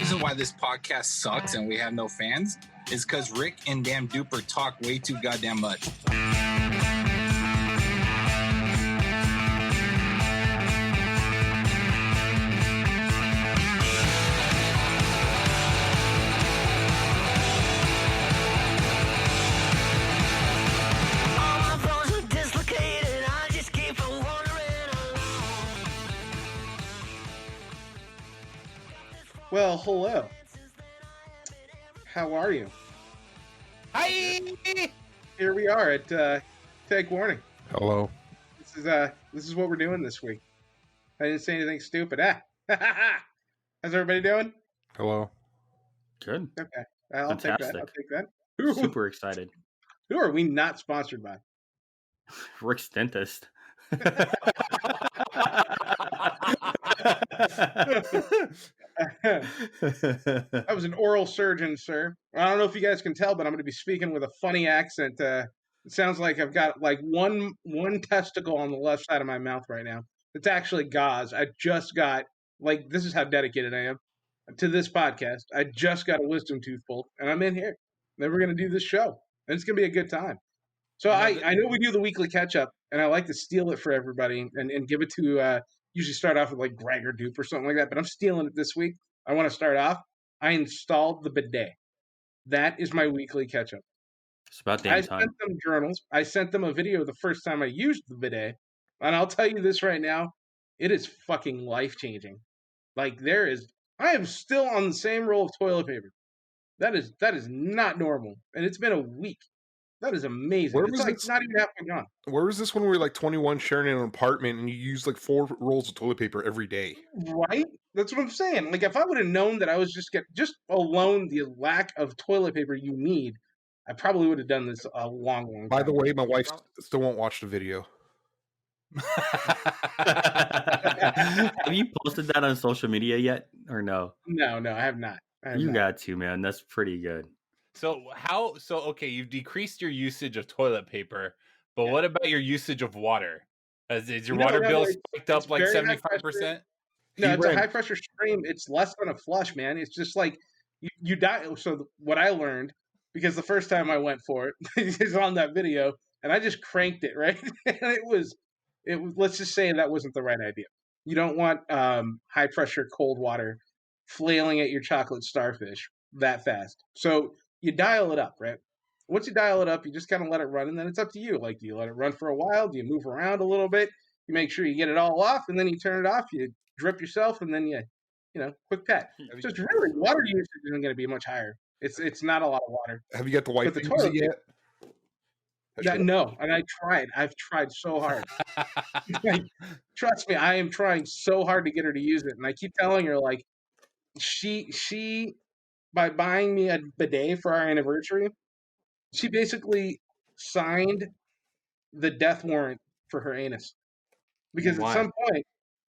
reason why this podcast sucks and we have no fans is because Rick and damn Duper talk way too goddamn much. Well, hello. How are you? Hi. Here we are at Take Warning. Hello. This is what we're doing this week. I didn't say anything stupid. How's everybody doing? Hello. Good. Okay, I'll take that. I'll take that. Super excited. Who are we not sponsored by? Rick's dentist. I was an oral surgeon, sir. I don't know if you guys can tell, but I'm going to be speaking with a funny accent. It sounds like I've got like one testicle on the left side of my mouth right now. It's actually gauze. I just got, like, this is how dedicated I am to this podcast. I just got a wisdom tooth pulled, and I'm in here. Then we're going to do this show, and it's going to be a good time. So I know we do the weekly catch-up, and I like to steal it for everybody and give it to usually start off with like Greg or Dupe or something like that, but I'm stealing it this week. I want to start off. I installed the bidet. That is my weekly catch-up. It's about damn time. I sent them journals. I sent them a video the first time I used the bidet, and I'll tell you this right now, it is fucking life-changing. Like I am still on the same roll of toilet paper. That is not normal, and it's been a week. That is amazing. It's like not even halfway gone. Where was this when we were like 21 sharing an apartment and you used like 4 rolls of toilet paper every day? Right? That's what I'm saying. Like if I would have known that I was just alone the lack of toilet paper you need, I probably would have done this a long time. By the way, my wife still won't watch the video. Have you posted that on social media yet or no? No, I have not. You got to, man. That's pretty good. So okay, you've decreased your usage of toilet paper, but what about your usage of water? Is your water bill spiked up like 75%? No, it's a high pressure stream. It's less than a flush, man. It's just like you die. So what I learned, because the first time I went for it is on that video, and I just cranked it, right? And it was let's just say that wasn't the right idea. You don't want high pressure cold water flailing at your chocolate starfish that fast. So you dial it up, right? Once you dial it up, you just kind of let it run, and then it's up to you. Like, do you let it run for a while? Do you move around a little bit? You make sure you get it all off, and then you turn it off. You drip yourself, and then you quick pat. So it's really, water usage isn't going to be much higher. It's not a lot of water. Have you got the wife to use it yet? No, and I tried. I've tried so hard. Like, trust me, I am trying so hard to get her to use it, and I keep telling her, like, she by buying me a bidet for our anniversary, she basically signed the death warrant for her anus. Because at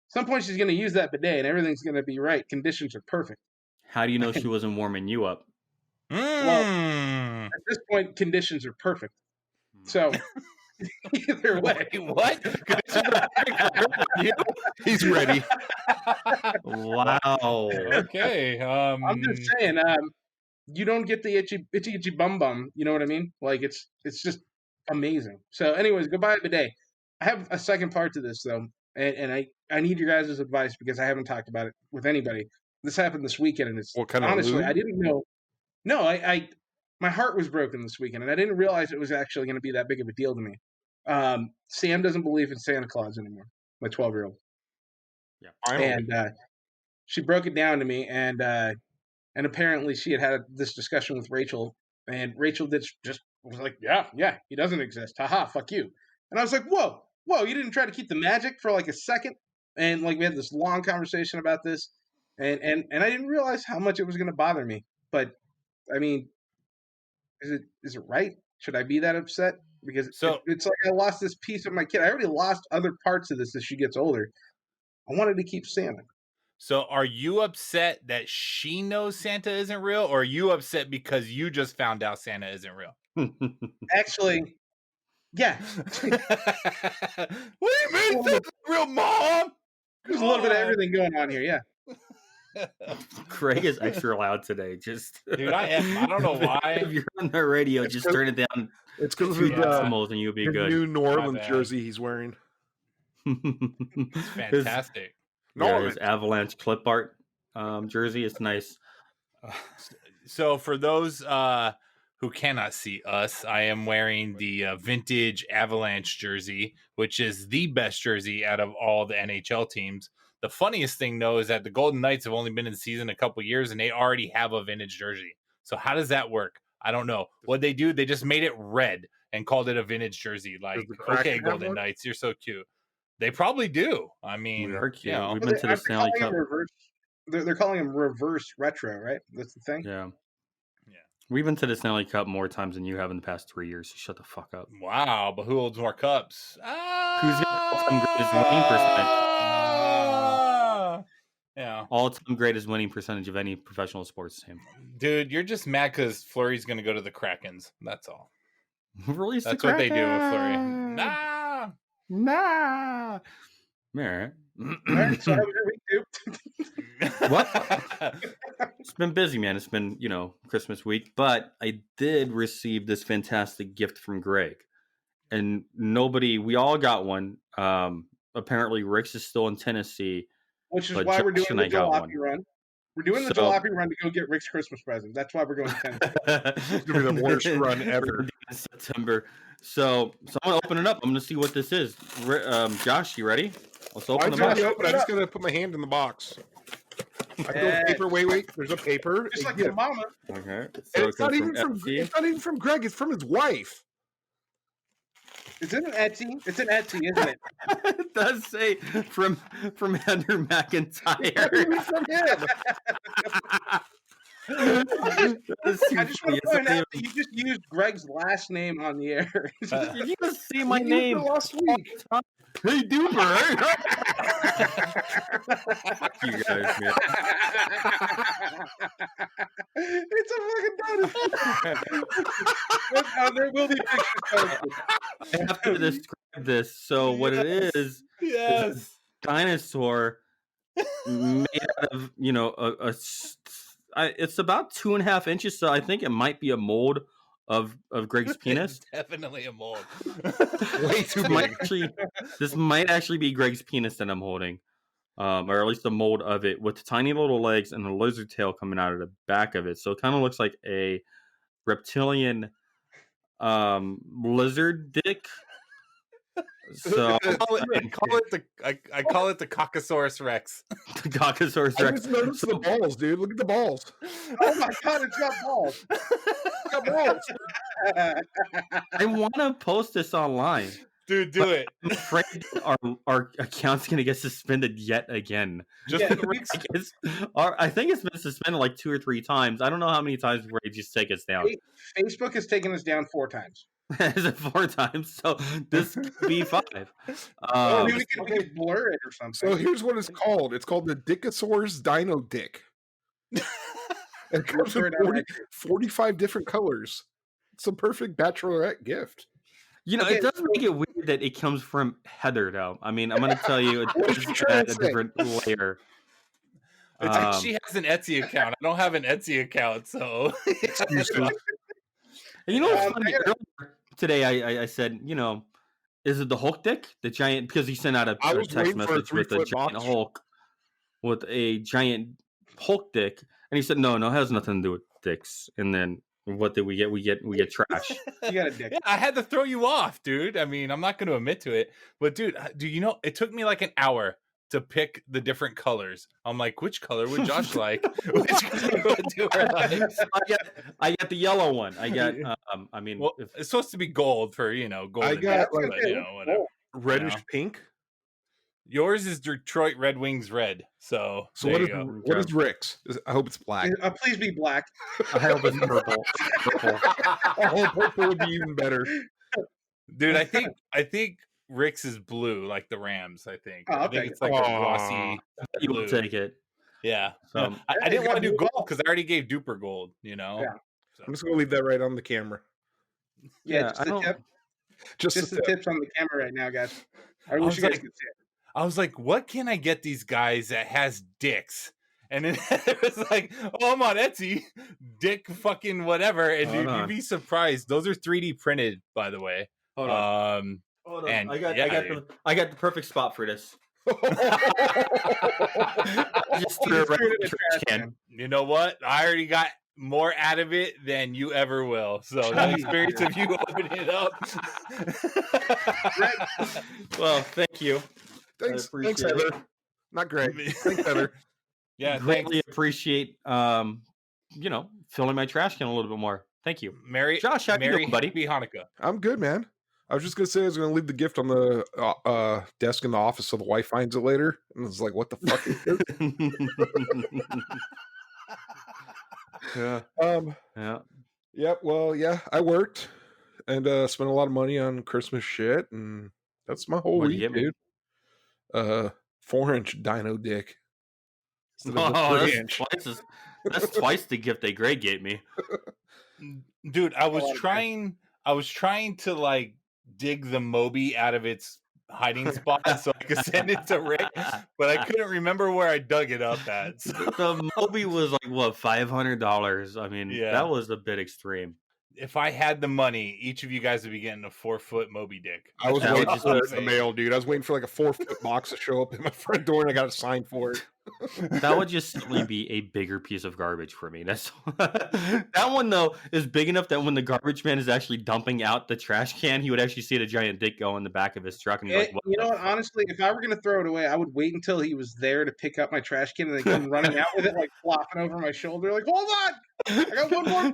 some point she's going to use that bidet and everything's going to be right. Conditions are perfect. How do you know she wasn't warming you up? Well, at this point, conditions are perfect. So either way. Wait, what? He's ready. Wow. Okay. I'm just saying, you don't get the itchy bum. You know what I mean? Like it's just amazing. So, anyways, goodbye bidet. I have a second part to this though, and I need your guys' advice because I haven't talked about it with anybody. This happened this weekend, and it's honestly I didn't know. No, my heart was broken this weekend, and I didn't realize it was actually going to be that big of a deal to me. Sam doesn't believe in Santa Claus anymore. My 12-year-old. Yeah, and she broke it down to me, and apparently she had this discussion with Rachel, and Rachel was like, yeah, he doesn't exist. Haha, fuck you. And I was like, whoa, you didn't try to keep the magic for like a second? And like we had this long conversation about this, and I didn't realize how much it was going to bother me. But I mean, is it right? Should I be that upset? Because it's like I lost this piece of my kid. I already lost other parts of this as she gets older. I wanted to keep Santa. So are you upset that she knows Santa isn't real, or are you upset because you just found out Santa isn't real? Actually, yeah. What do you mean Santa's real, Mom? There's a little bit of everything going on here, yeah. Greg is extra loud today. Just Dude, I am. I don't know why. If you're on the radio, just turn it down. It's because of 2 his decimals and you'll be good. new New Orleans bad. jersey he's wearing. It's fantastic. His Avalanche clip art jersey is nice. So for those who cannot see us, I am wearing the vintage Avalanche jersey, which is the best jersey out of all the NHL teams. The funniest thing, though, is that the Golden Knights have only been in the season a couple years, and they already have a vintage jersey. So how does that work? I don't know. What they do, they just made it red and called it a vintage jersey. Like, okay, Golden Knights, you're so cute. They probably do. I mean, we are cute. You know, We've been to the Stanley Cup. They're calling them reverse retro, right? That's the thing. Yeah. We've been to the Stanley Cup more times than you have in the past 3 years. So shut the fuck up. Wow, but who holds more cups? Who's got greatest winning percentage? Yeah, all-time greatest winning percentage of any professional sports team. Dude, you're just mad because Fleury's going to go to the Krakens. That's all. Release That's the what they do with Fleury. Nah. Alright. So how was your week, dude? What? It's been busy, man. It's been, Christmas week, but I did receive this fantastic gift from Greg. And we all got one. Apparently Rick's is still in Tennessee. Which is why we're doing the jalopy run. We're doing the jalopy run to go get Rick's Christmas present. That's why we're going to Tennessee. It's going to be the worst run ever. In September. So I'm going to open it up. I'm going to see what this is. Josh, you ready? Let's open the box. I just got to put my hand in the box. I feel paper. Wait. There's a paper. Just like your mama. Okay. So it's not even from Greg. It's from his wife. It's an Etsy. It's an Etsy, isn't it? It does say from Heather McIntyre. From him. I just want to point out that you just used Greg's last name on the air. You just say my name last week. Hey, Duper. Fuck you guys, man. It's a fucking dinosaur. There will be pictures posted. I have to describe this. So what it is a dinosaur made out of, it's about 2.5 inches. So I think it might be a mold of Greg's penis. It's definitely a mold. Way too big. This might actually be Greg's penis that I'm holding. Or at least the mold of it, with tiny little legs and a lizard tail coming out of the back of it. So it kind of looks like a reptilian lizard dick. So I call it the Caucasaurus Rex. The Caucasaurus I Rex. just noticed the balls, dude. Look at the balls. Oh my god, it's got balls. It's got balls. I want to post this online. Dude, do it. I'm afraid our account's going to get suspended yet again. I think it's been suspended like 2 or 3 times. I don't know how many times before they just take us down. Facebook has taken us down 4 times. Is it 4 times? So this could be 5. We can blur it or something. So here's what it's called. It's called the Dickosaurus Dino Dick. It comes in 45 different colors. It's a perfect bachelorette gift. It does make it weird that it comes from Heather, though. I mean, I'm going to tell you, it does add a different layer. She has an Etsy account. I don't have an Etsy account, so. And what's funny? Earlier today, I said, is it the Hulk dick? The giant, because he sent out a text message with a giant Hulk, with a giant Hulk dick, and he said, no, it has nothing to do with dicks. And then what did we get? We get trash. You got a dick. Yeah, I had to throw you off, dude. I mean, I'm not going to admit to it, but dude, it took me like an hour to pick the different colors. I'm like, which color would Josh like? Which color would Duper like? I got the yellow one. I got. It's supposed to be gold for gold. I got whatever. Reddish pink. Yours is Detroit Red Wings red. So what is Rick's? I hope it's black. Please be black. I hope it's purple. Purple would be even better. Dude, I think Rick's is blue, like the Rams. I think. Oh, I think it's like a glossy. You will take it. Yeah. So I didn't want to do gold because I already gave Duper gold. Yeah. So. I'm just gonna leave that right on the camera. Yeah, just the tips on the camera right now, guys. I wish you guys could see it. I was like, what can I get these guys that has dicks And then it was like, oh, I'm on Etsy, dick fucking whatever. And dude, you'd be surprised. Those are 3D printed, by the way. Hold on. And I got the perfect spot for this. Just threw it right in the trash can. You know what? I already got more out of it than you ever will. So the experience of you opening it up. Well, thank you. Thanks, Heather. Not great. Thanks, Heather. Yeah, greatly appreciate filling my trash can a little bit more. Thank you. Josh, how you doing, buddy? Happy Hanukkah. I'm good, man. I was just gonna say I was gonna leave the gift on the desk in the office so the wife finds it later. And it's like, what the fuck is this? Yeah. Well, yeah. I worked and spent a lot of money on Christmas shit, and that's my whole week, dude. 4-inch dino dick. That's twice the gift that Greg gave me. Dude, I was trying to like dig the Moby out of its hiding spot so I could send it to Rick, but I couldn't remember where I dug it up at. So. The Moby was like what, $500? I mean, that was a bit extreme. If I had the money, each of you guys would be getting a 4-foot Moby Dick. I was waiting for it in the mail, dude. I was waiing for like a 4-foot box to show up in my front door, and I got a sign for it. That would just simply be a bigger piece of garbage for me. That's that one though is big enough that when the garbage man is actually dumping out the trash can, he would actually see the giant dick go in the back of his truck. And like, you know what? Honestly, if I were going to throw it away, I would wait until he was there to pick up my trash can and then come running out with it, like flopping over my shoulder. Like, hold on, I got one more thing.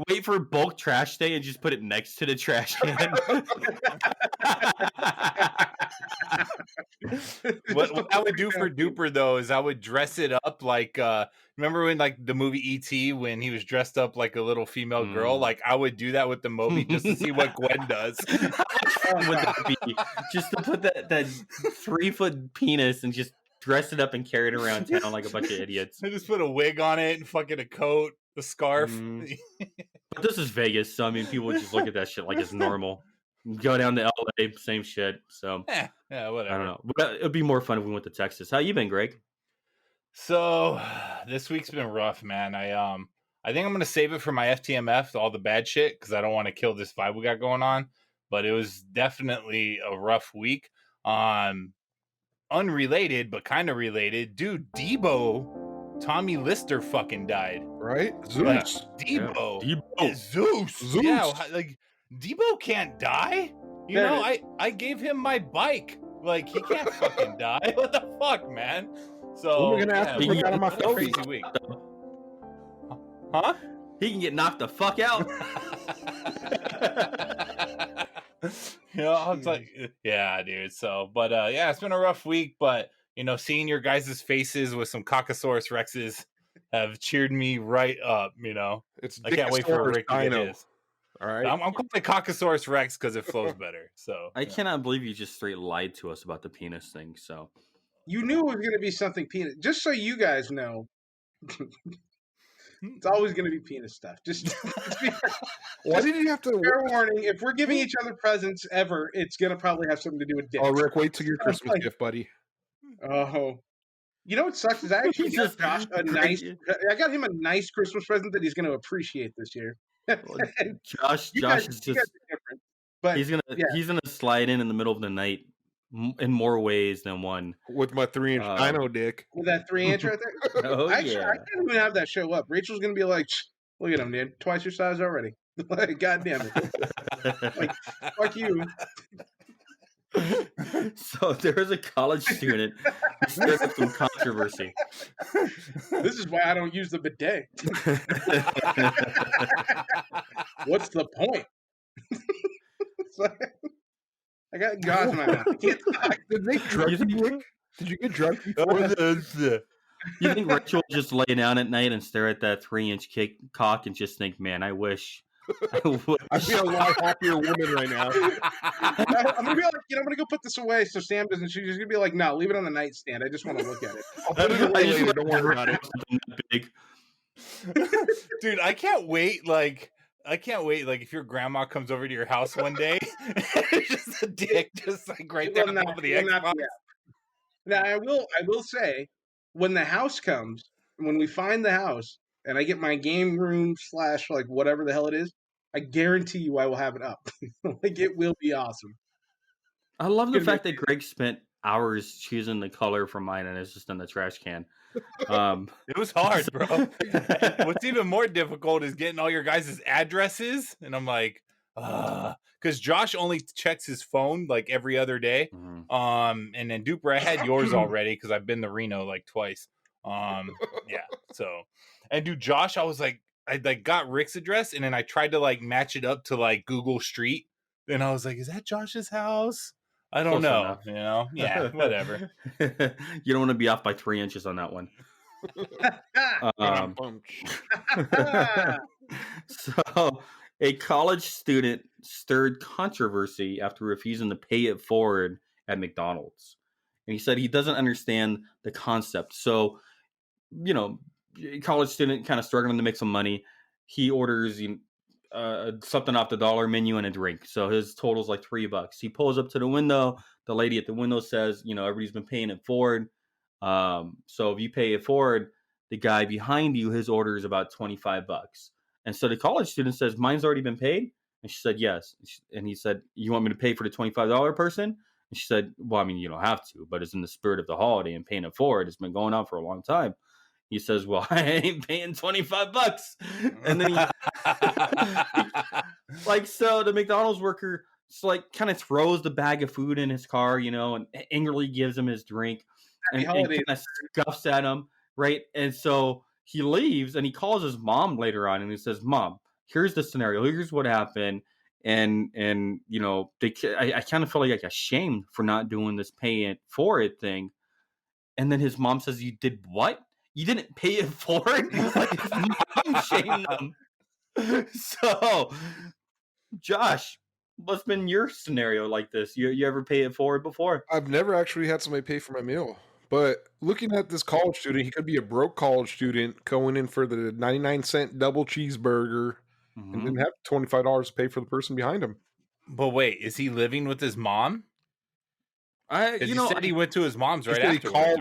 Wait for bulk trash day and just put it next to the trash can. What I would do for Duper though is I would dress it up like remember when like the movie E.T. when he was dressed up like a little female girl? Like I would do that with the Moby just to see what Gwen does. How much fun would that be? Just to put that 3-foot penis and just dress it up and carry it around town like a bunch of idiots. I just put a wig on it and fucking a coat, a scarf. But this is Vegas, so I mean, people would just look at that shit like it's normal. Go down to LA, same shit. So yeah, whatever. I don't know. But it'd be more fun if we went to Texas. How you been, Greg? So this week's been rough, man. I think I'm gonna save it for my FTMF, all the bad shit, because I don't want to kill this vibe we got going on. But it was definitely a rough week. Unrelated, but kind of related. Dude, Debo, Tommy Lister fucking died. Right? Zeus. Debo. Yeah. Zeus. Yeah, like Debo can't die. You know, I gave him my bike. Like, he can't fucking die. What the fuck, man? So we're gonna have to look out of my crazy week. Huh? He can get knocked the fuck out. You know, I was like, yeah, dude. So, but yeah, it's been a rough week. But you know, seeing your guys' faces with some Caucasaurus Rexes have cheered me right up. You know, I can't wait for Rick to get his. All right, I'm calling it Caucasaurus Rex because it flows better. So I cannot believe you just straight lied to us about the penis thing. So you knew it was going to be something penis. Just so you guys know, it's always going to be penis stuff. Just why did you have to? Fair warning: if we're giving each other presents ever, it's going to probably have something to do with dick. Oh, Rick, wait till your Christmas gift, buddy. Oh. You know what sucks is I actually got Josh I got him a nice Christmas present that he's going to appreciate this year. Josh is just different, but he's gonna slide in the middle of the night in more ways than one with my 3-inch dino dick. With that 3-inch right there. I can't even have that show up. Rachel's gonna be like, "Look at him, dude! Twice your size already." Like, God damn it! Like, fuck you. So there is a college student who stirred up some controversy. This is why I don't use the bidet. What's the point? I got gauze in my mouth. I can't talk. Did they drug you? Did you get drunk before? You think Rachel will just lay down at night and stare at that 3-inch cock and just think, man, I wish. I feel a lot happier woman right now. I'm gonna be like, I'm gonna go put this away so Sam doesn't. She's just gonna be like, no, leave it on the nightstand. I just want to look at it. I'll put it away later. Don't worry about it. Big. Dude, I can't wait. Like, if your grandma comes over to your house one day, it's just a dick, just like right there on top of the Xbox. Now, I will say, when the house comes, when we find the house, and I get my game room / like whatever the hell it is, I guarantee you I will have it up. Like it will be awesome. I love the fact that Greg spent hours choosing the color for mine, and it's just in the trash can. It was hard, bro. What's even more difficult is getting all your guys' addresses, and I'm like, because Josh only checks his phone like every other day. And then Duper, I had yours already because I've been to Reno like twice. Yeah. So, and dude, Josh, I got Rick's address, and then I tried to like match it up to like Google Street, and I was like, is that Josh's house? I don't know. You know? Yeah, whatever. You don't want to be off by 3 inches on that one. So, a college student stirred controversy after refusing to pay it forward at McDonald's. And he said he doesn't understand the concept. So, you know, a college student kind of struggling to make some money. He orders something off the dollar menu and a drink. So his total's like $3. He pulls up to the window. The lady at the window says, you know, everybody's been paying it forward. So if you pay it forward, the guy behind you, his order is about $25. And so the college student says, mine's already been paid. And she said, yes. And he said, you want me to pay for the $25 person? And she said, well, I mean, you don't have to, but it's in the spirit of the holiday and paying it forward. It's been going on for a long time. He says, well, I ain't paying $25. And then so the McDonald's worker kind of throws the bag of food in his car, you know, and angrily gives him his drink and kind of scuffs at him. Right. And so he leaves and he calls his mom later on and he says, Mom, here's the scenario. Here's what happened. And you know, I kind of feel like ashamed for not doing this pay it forward thing. And then his mom says, you did what? You didn't pay it forward? Like, mom shamed them. So, Josh, what's been your scenario like this? You ever pay it forward before? I've never actually had somebody pay for my meal. But looking at this college student, he could be a broke college student going in for the 99-cent double cheeseburger and didn't have $25 to pay for the person behind him. But wait, is he living with his mom? He said he went to his mom's right after. He called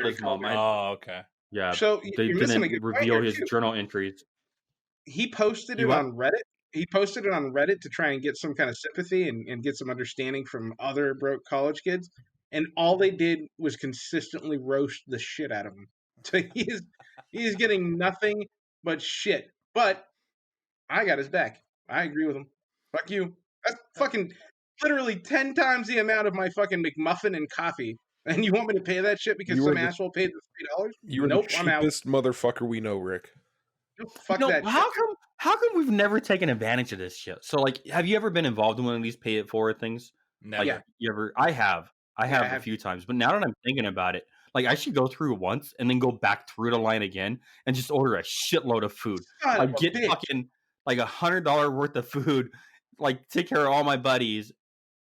his mom. Oh, okay. Yeah. So they didn't reveal his journal entries. He posted it on Reddit. He posted it on Reddit to try and get some kind of sympathy and get some understanding from other broke college kids. And all they did was consistently roast the shit out of him. So he's getting nothing but shit. But I got his back. I agree with him. Fuck you. That's fucking literally 10 times the amount of my fucking McMuffin and coffee. And you want me to pay that shit because some asshole paid the $3? You're the cheapest motherfucker we know, Rick. Fuck that shit. How come we've never taken advantage of this shit? So, like, have you ever been involved in one of these pay it forward things? No. Like, I have a few times, but now that I'm thinking about it, like, I should go through once and then go back through the line again and just order a shitload of food. Like, get fucking like $100 worth of food, like, take care of all my buddies.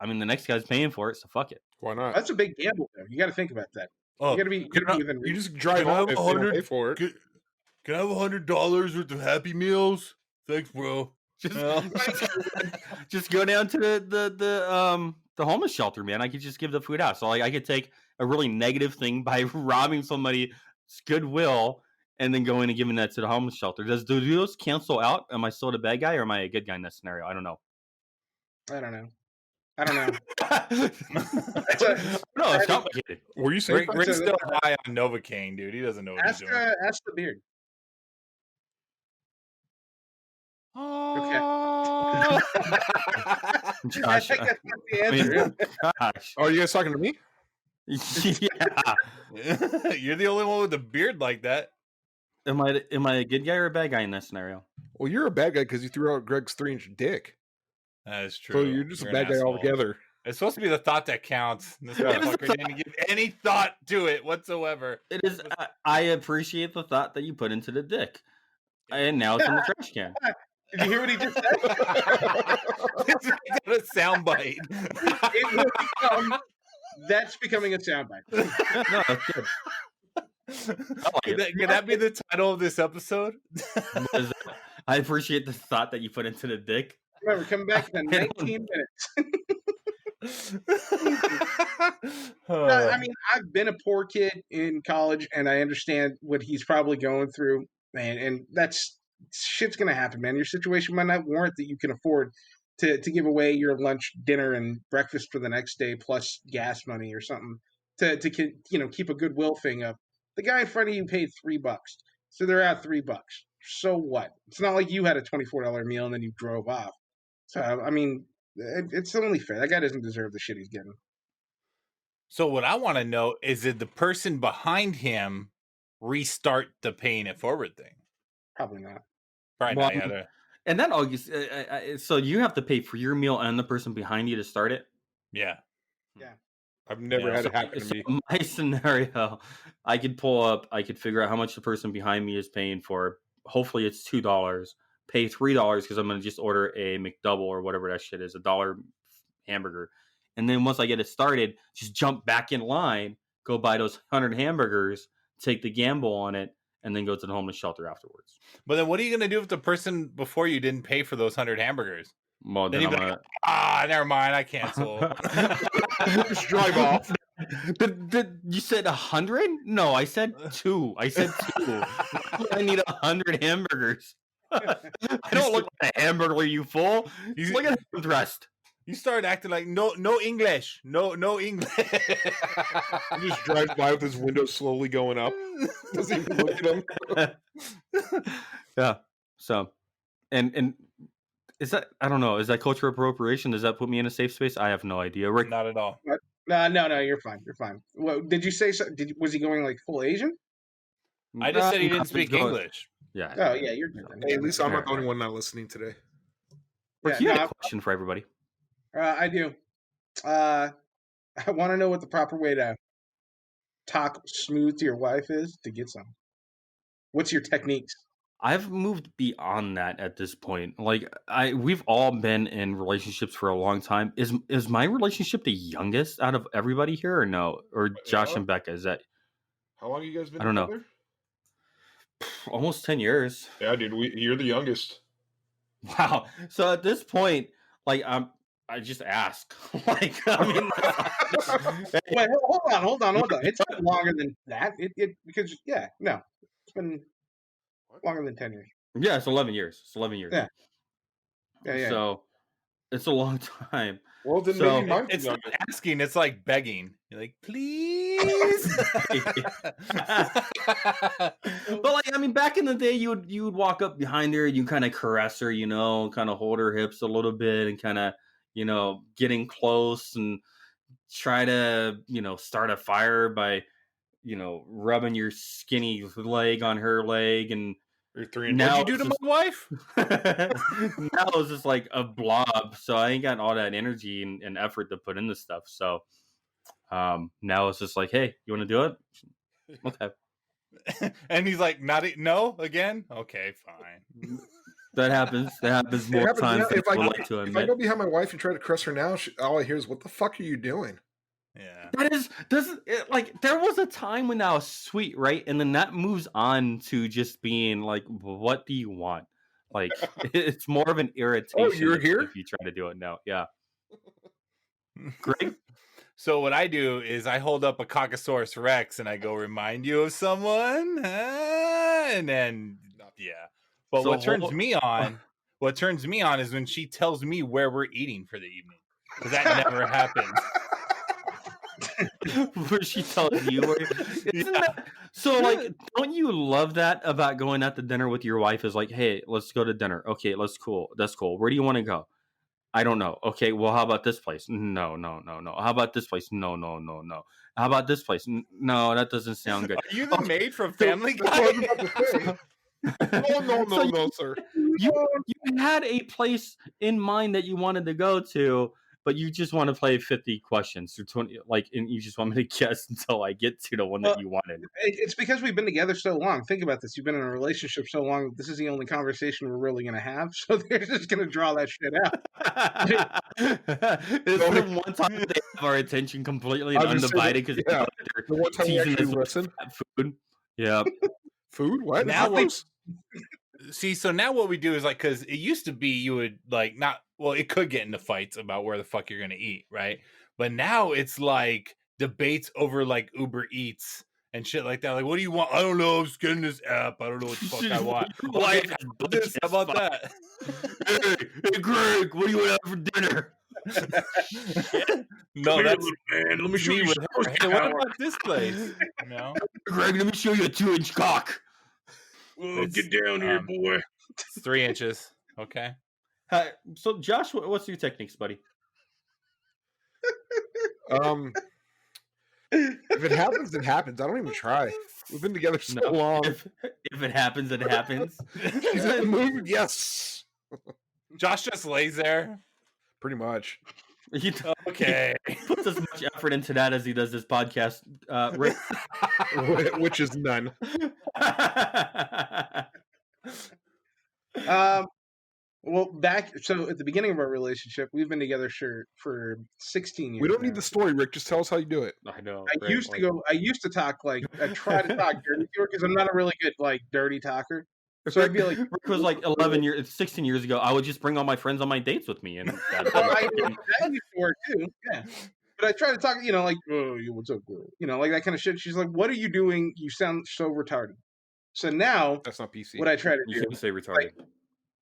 I mean, the next guy's paying for it, so fuck it. Why not? That's a big gamble, though. You got to think about that. Oh, you got to be within. You just drive off if they don't pay for it. Can I have $100 worth of Happy Meals? Thanks, bro. Just go down to the homeless shelter, man. I could just give the food out. So like, I could take a really negative thing by robbing somebody's goodwill and then going and giving that to the homeless shelter. Do those cancel out? Am I still the bad guy or am I a good guy in that scenario? I don't know. No, it's complicated. Were you saying Rick's still high on Novocaine, dude? He doesn't know what he's doing. Ask the beard. Okay. Josh, I think that's not the answer. Gosh. Oh, are you guys talking to me? Yeah. You're the only one with a beard like that. Am I a good guy or a bad guy in that scenario? Well, you're a bad guy because you threw out Greg's 3-inch dick. That is true. So you're just a bad guy altogether. It's supposed to be the thought that counts. This motherfucker didn't give any thought to it whatsoever. It is. I appreciate the thought that you put into the dick, and now it's in the trash can. Did you hear what he just said? It's got a soundbite. It will become. That's becoming a soundbite. No, that's good. Can that be the title of this episode? I appreciate the thought that you put into the dick. Remember, come back in 19 minutes. I mean, I've been a poor kid in college, and I understand what he's probably going through, man. And that's shit's gonna happen, man. Your situation might not warrant that you can afford to give away your lunch, dinner, and breakfast for the next day, plus gas money or something to keep a goodwill thing up. The guy in front of you paid $3, so they're out $3. So what? It's not like you had a $24 meal and then you drove off. So I mean, it's only fair. That guy doesn't deserve the shit he's getting. So what I want to know is, did the person behind him restart the paying it forward thing? Probably not. Probably not. Yeah. And that August, so you have to pay for your meal and the person behind you to start it. Yeah. I've never had it happen to me. My scenario, I could figure out how much the person behind me is paying for. Hopefully it's $2. Pay $3 because I'm gonna just order a McDouble or whatever that shit is, $1 hamburger. And then once I get it started, just jump back in line, go buy those 100 hamburgers, take the gamble on it, and then go to the homeless shelter afterwards. But then what are you going to do if the person before you didn't pay for those 100 hamburgers? Well, then I'm never mind, I cancel. Just drive off. You said 100? No, I said 2. I said 2. I need 100 hamburgers. I don't look like a hamburger, you fool. You look at him dressed. You start acting like no English. No English. He just drives by with his window slowly going up. Doesn't even look at him. Yeah. So, and is that, I don't know, is that cultural appropriation? Does that put me in a safe space? I have no idea. Rick? Not at all. No, you're fine. You're fine. Well, did you say so? Was he going like full Asian? I just said he didn't speak English. Yeah. Oh, yeah, you're good. Hey, at least I'm not the only one not listening today. Rick, you had a question for everybody. I do. I want to know what the proper way to talk smooth to your wife is to get some. What's your techniques? I've moved beyond that at this point. Like we've all been in relationships for a long time. Is my relationship the youngest out of everybody here, or no? Or Josh and Becca? Is that? How long have you guys been? I don't know. Almost 10 years. Yeah, dude. You're the youngest. Wow. So at this point, like I just ask. Like, I mean, wait, hold on. It's been longer than that. Because it's been longer than 10 years. Yeah, it's 11 years. It's 11 years. Yeah. So it's a long time. Well, then So, maybe It's not asking, it's like begging. You're like, please. But like, I mean, back in the day, you would walk up behind her, you kind of caress her, kind of hold her hips a little bit, and kind of, getting close and try to, start a fire by, rubbing your skinny leg on her leg. And now, what'd you do to my wife? Now it's just like a blob, so I ain't got all that energy and effort to put into stuff. So now it's just like, hey, you want to do it? Okay. And he's like, no again? Okay, fine. That happens more times than I would like to admit. If I go behind my wife and try to caress her now, all I hear is, "What the fuck are you doing?" Yeah. Like there was a time when that was sweet, right? And then that moves on to just being like, what do you want? Like it's more of an irritation. Oh, you're here? If you try to do it now. Yeah. Greg? So what I do is I hold up a Caucasaurus Rex and I go, remind you of someone? And then, yeah. But So what turns me on is when she tells me where we're eating for the evening. Because that never happens. Where she tells you where so like, don't you love that about going out to dinner with your wife? Is like, hey, let's go to dinner. Okay, that's cool. Where do you want to go? I don't know. Okay, well, how about this place? No. How about this place? No. How about this place? No, that doesn't sound good. Are you the maid from Family Guy? No, sir. You had a place in mind that you wanted to go to, but you just want to play 50 questions or 20, and you just want me to guess until I get to the one that you wanted. It's because we've been together so long. Think about this. You've been in a relationship so long. This is the only conversation we're really going to have. So they're just going to draw that shit out. It's the one time they have our attention completely and undivided because the one time we actually listen. Food. Yeah. Food? What? So now what we do is like, because it used to be you would like not well, it could get into fights about where the fuck you're gonna eat, right? But now it's like debates over like Uber Eats and shit like that. Like, what do you want? I don't know. I'm just getting this app. I don't know what the fuck I want. Okay, how about that? Hey, Greg, what do you want for dinner? No, that's man. Let me show me you. with her. Hey, what about this place? No, Greg, let me show you a 2-inch cock. Oh, get down here, boy. it's 3 inches. Okay. So, Josh, what's your techniques, buddy? If it happens, it happens. I don't even try. We've been together so long. If it happens, it happens. She's in the mood. Yes. Josh just lays there. Pretty much. Okay. He puts as much effort into that as he does this podcast, Rick. Which is none. Well, so at the beginning of our relationship, we've been together for 16 years. We don't now. need the story, Rick. Just tell us how you do it. I know. I used to talk like I try to talk dirty to her because I'm not a really good like dirty talker. So I'd be like, Rick was like 16 years ago. I would just bring all my friends on my dates with me, and I used to work too. Yeah, but I try to talk, like, oh, what's up, girl? Like that kind of shit. She's like, what are you doing? You sound so retarded. So now That's not PC. what I try to you do, can't say retarded.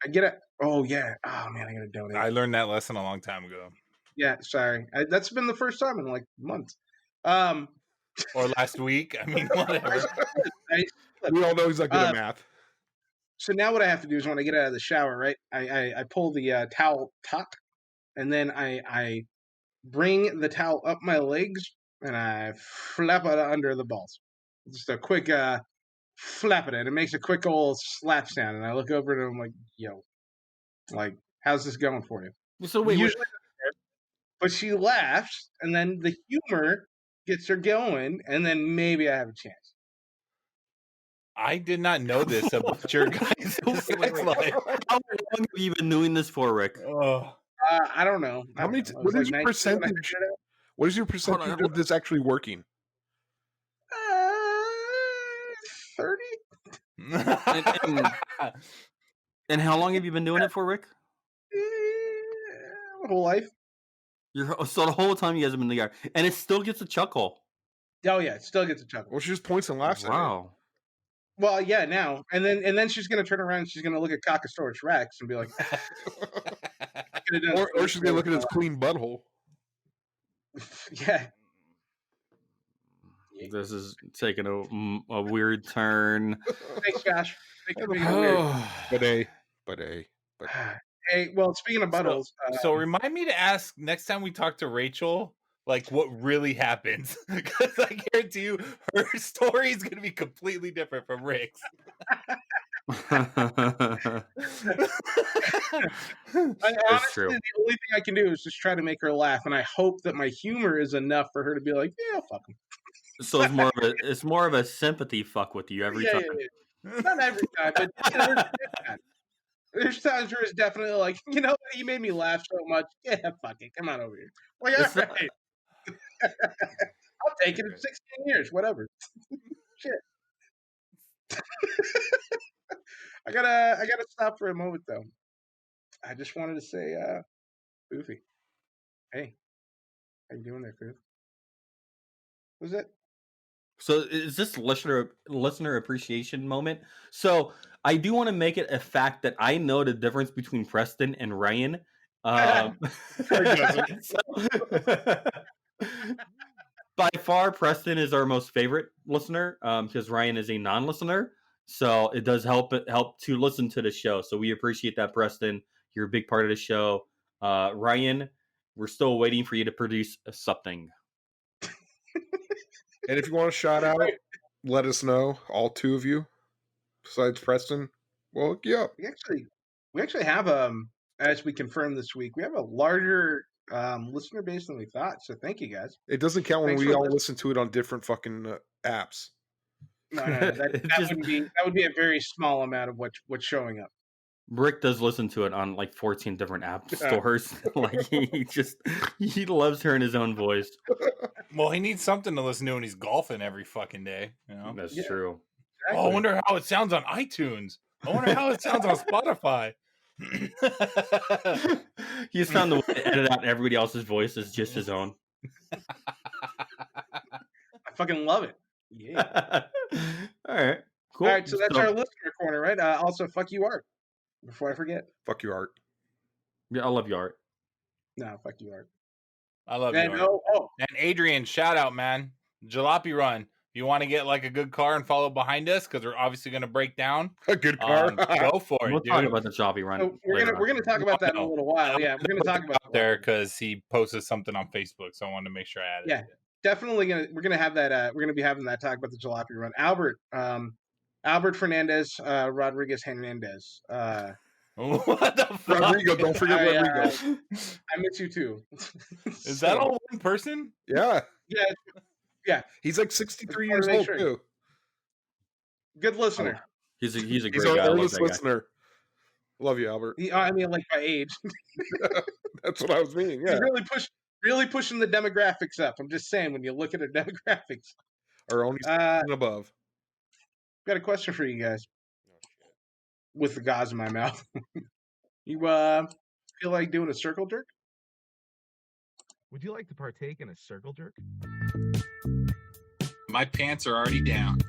I get it. Oh yeah. Oh man, I gotta donate. I learned that lesson a long time ago. Yeah, sorry. That's been the first time in like months. Or last week. I mean, whatever. We all know he's not good at math. So now what I have to do is when I get out of the shower, right? I pull the towel top, and then I bring the towel up my legs and I flap it under the balls. Just a quick flap it in. It makes a quick old slap sound, and I look over and I'm like, "Yo, like, how's this going for you?" So wait, but she laughs, and then the humor gets her going, and then maybe I have a chance. I did not know this about your guys' sex life. How long have you been doing this for, Rick? I don't know. What is your percentage? What is your percentage of this actually working? 30. And how long have you been doing it for, Rick? My whole life. So the whole time you guys have been together, and it still gets a chuckle. Oh yeah, it still gets a chuckle. Well, she just points and laughs at it. Wow. Well, yeah, now and then she's gonna turn around and she's gonna look at Cockastorch Rex and be like, or she's gonna look at his clean butthole. Yeah. This is taking a weird turn. Thanks, Josh. Thanks for being weird. But Hey, well, speaking of buttholes, so remind me to ask next time we talk to Rachel, like what really happens, because I guarantee you her story is going to be completely different from Rick's. honestly, the only thing I can do is just try to make her laugh, and I hope that my humor is enough for her to be like, "Yeah, fuck him." So it's more of a sympathy fuck with you every time. Yeah. Not every time, but there's times where it's definitely like, you know what, you made me laugh so much. Yeah, fuck it, come on over here. Like, all right. I'll take it in 16 years, whatever. Shit. I gotta stop for a moment though. I just wanted to say, Goofy, hey, how you doing there, Goof? Was it? So is this listener appreciation moment? So I do want to make it a fact that I know the difference between Preston and Ryan. By far, Preston is our most favorite listener because Ryan is a non-listener. So it does help to listen to the show. So we appreciate that, Preston. You're a big part of the show. Ryan, we're still waiting for you to produce something. And if you want a shout out, let us know. All two of you, besides Preston, we'll hook you up. We actually have as we confirmed this week, we have a larger listener base than we thought. So thank you guys. It doesn't count when we all listen to it on different fucking apps. No, that would be a very small amount of what's showing up. Rick does listen to it on like 14 different app stores. Like he loves hearing his own voice. Well, he needs something to listen to when he's golfing every fucking day. You know? That's true. Exactly. Oh, I wonder how it sounds on iTunes. I wonder how it sounds on Spotify. He's found the way to edit out everybody else's voice as just his own. I fucking love it. Yeah. All right. Cool. All right, so that's our listener corner, right? Also, fuck you, Art. Before I forget. Fuck you, Art. Yeah, I love you, Art. No, fuck you, Art. I love you, Art. And Adrian, shout out, man. Jalopy Run. If you want to get like a good car and follow behind us, because we're obviously going to break down. A good car. Go for it, We'll dude. talk about the Jalopy Run. So we're gonna talk about that in a little while. Yeah, we're gonna talk about that there because he posted something on Facebook, so I wanted to make sure I added it. Definitely we're gonna have that. We're gonna be having that talk about the Jalopy Run. Albert Fernandez, Rodriguez Hernandez. What the fuck? Rodrigo, don't forget Rodrigo. I miss you too. Is that all one person? Yeah. Yeah. He's like 63 years old too. Good listener. He's a great He's guy. our oldest listener. Love you, Albert. I mean, like by age. That's what I was meaning. Yeah. He's really pushing the demographics up. I'm just saying, when you look at the demographics, or only and above. Got a question for you guys. With the gauze in my mouth, you feel like doing a circle jerk? Would you like to partake in a circle jerk? My pants are already down.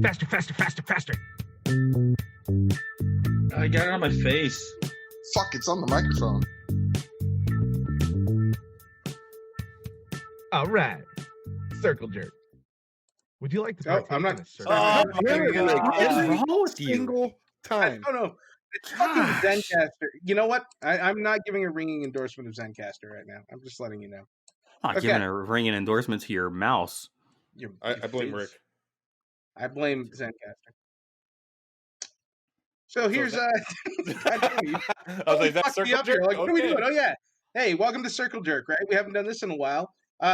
Faster, faster, faster, faster. I got it on my face. Fuck, it's on the microphone. All right. Circle jerk. Would you like to partake I'm not. in a circle jerk? What's wrong with you? Single time. I don't know. It's fucking Zencaster. You know what? I'm not giving a ringing endorsement of Zencaster right now. I'm just letting you know. Not giving a ringing endorsement to your mouse. I blame Rick. I blame Zencaster. So here's I was like, that's circle jerk. Like, what are we doing? Oh yeah. Hey, welcome to Circle Jerk. Right? We haven't done this in a while.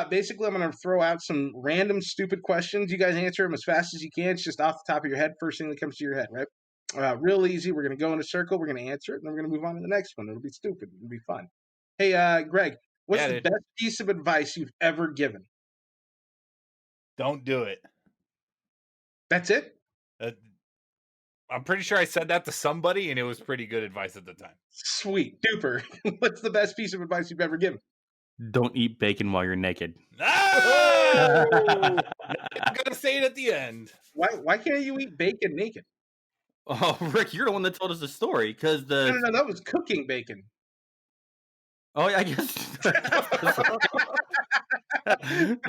Basically, I'm going to throw out some random stupid questions. You guys answer them as fast as you can. It's just off the top of your head. First thing that comes to your head, right? Real easy. We're going to go in a circle. We're going to answer it, and then we're going to move on to the next one. It'll be stupid. It'll be fun. Hey, Greg, what's the best piece of advice you've ever given? Don't do it. That's it? I'm pretty sure I said that to somebody, and it was pretty good advice at the time. Sweet. Duper. What's the best piece of advice you've ever given? Don't eat bacon while you're naked. Oh! I'm gonna say it at the end. Why can't you eat bacon naked? Oh, Rick, you're the one that told us the story because No, that was cooking bacon. Oh, yeah, I guess.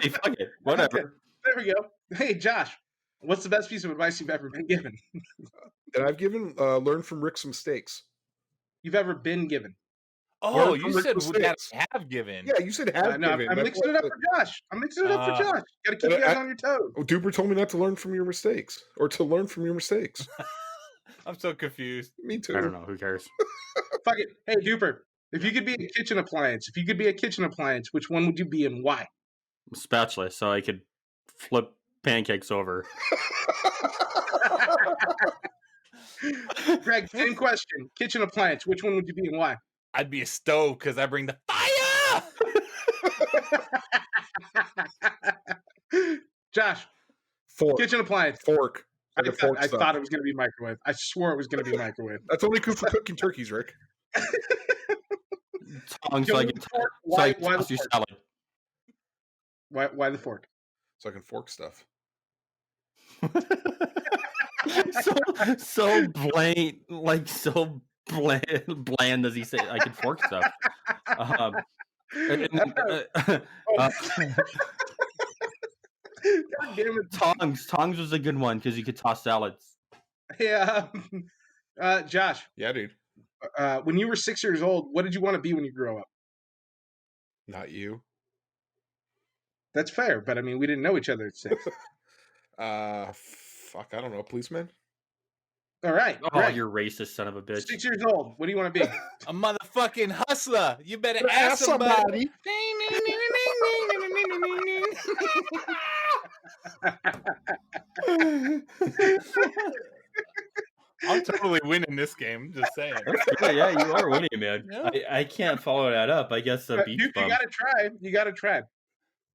Hey, fuck it. Whatever. Okay, there we go. Hey, Josh, what's the best piece of advice you've ever been given? And I've given learn from Rick's mistakes. You've ever been given? Oh, you said that have given. Yeah, you said have no, given. I'm mixing it up for Josh. Got to keep you guys on your toes. Duper told me not to learn from your mistakes, or to learn from your mistakes. I'm so confused. Me too. I don't know. Who cares? Fuck it. Hey, Duper, if you could be a kitchen appliance, which one would you be and why? A spatula, so I could flip pancakes over. Greg, same question. Kitchen appliance, which one would you be and why? I'd be a stove because I bring the fire. Josh, fork. Kitchen appliance. Fork. I thought it was going to be microwave. I swore it was going to be microwave. That's only good for cooking turkeys, Rick. Tongue, so I can toss your salad. Why the fork? So I can fork stuff. so bland, like so bland does he say I can fork stuff. God damn it. Tongs was a good one because you could toss salads. Yeah. Josh. Yeah, dude. When you were 6 years old, what did you want to be when you grow up? Not you. That's fair, but I mean, we didn't know each other at 6. Fuck, I don't know. Policeman? All right. Oh, Greg, you're racist son of a bitch. 6 years old. What do you want to be? A motherfucking hustler. You better ask somebody. I'm totally winning this game. Just saying. Yeah, you are winning, man. Yeah. I can't follow that up. I guess the beach bum. You gotta try. You gotta try.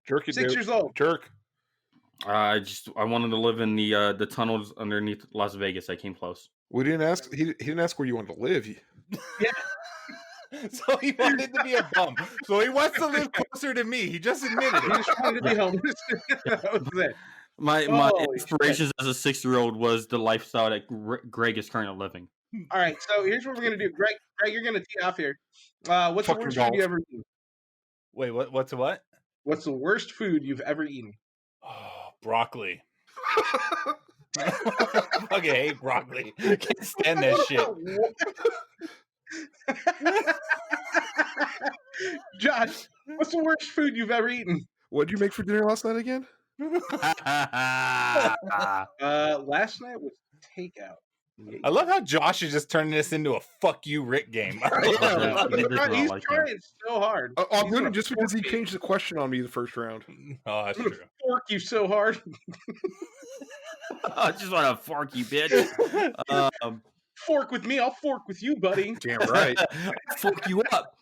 Jerk it, 6 years old. Jerk. I wanted to live in the tunnels underneath Las Vegas. I came close. We didn't ask. He didn't ask where you wanted to live. So he wanted to be a bum. So he wants to live closer to me. He just admitted He it. just wanted to be homeless. That was it. My Holy inspirations as a 6-year-old was the lifestyle that Greg is currently living. All right, so here's what we're gonna do, Greg. Greg, you're gonna tee off here. What's Fucking the worst golf. food you ever eaten? Wait, what's a what? What's the worst food you've ever eaten? Oh, broccoli. Fucking hate broccoli. Can't stand that shit. Josh, what's the worst food you've ever eaten? What'd you make for dinner last night again? Last night was takeout. I love how Josh is just turning this into a fuck you Rick game. He's like trying so hard. I'll He's do gonna it just because he fork me. changed the question on me the first round. Oh, that's I'm gonna true. fork you so hard. I just want to fork you, bitch. Fork with me, I'll fork with you, buddy. Damn right. Fork you up.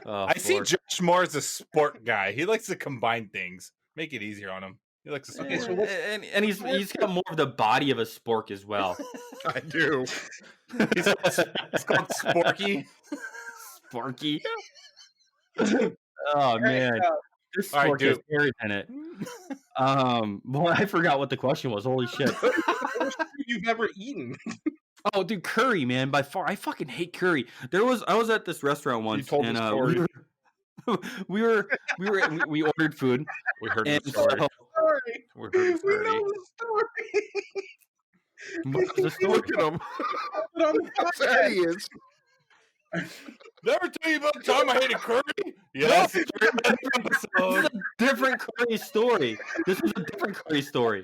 I see Josh more as a sport guy. He likes to combine things. Make it easier on him. He likes to. Okay, so what's- and he's got more of the body of a spork as well. I do. It's called Sporky. Sporky. Oh man, this All right, spork has dude. hairs in it. Well, I forgot what the question was. Holy shit. worst food you've ever eaten? Oh, dude, curry, man, by far. I fucking hate curry. I was at this restaurant once, told and the story. we ordered food. We heard And the story. so- Sorry. We heard the We story. know the story. What was the story? Look at him. Put it on the How sad podcast. he is. Never tell you about the time I hated curry. Yes, it's a This episode. is a different curry story. This is a different curry story.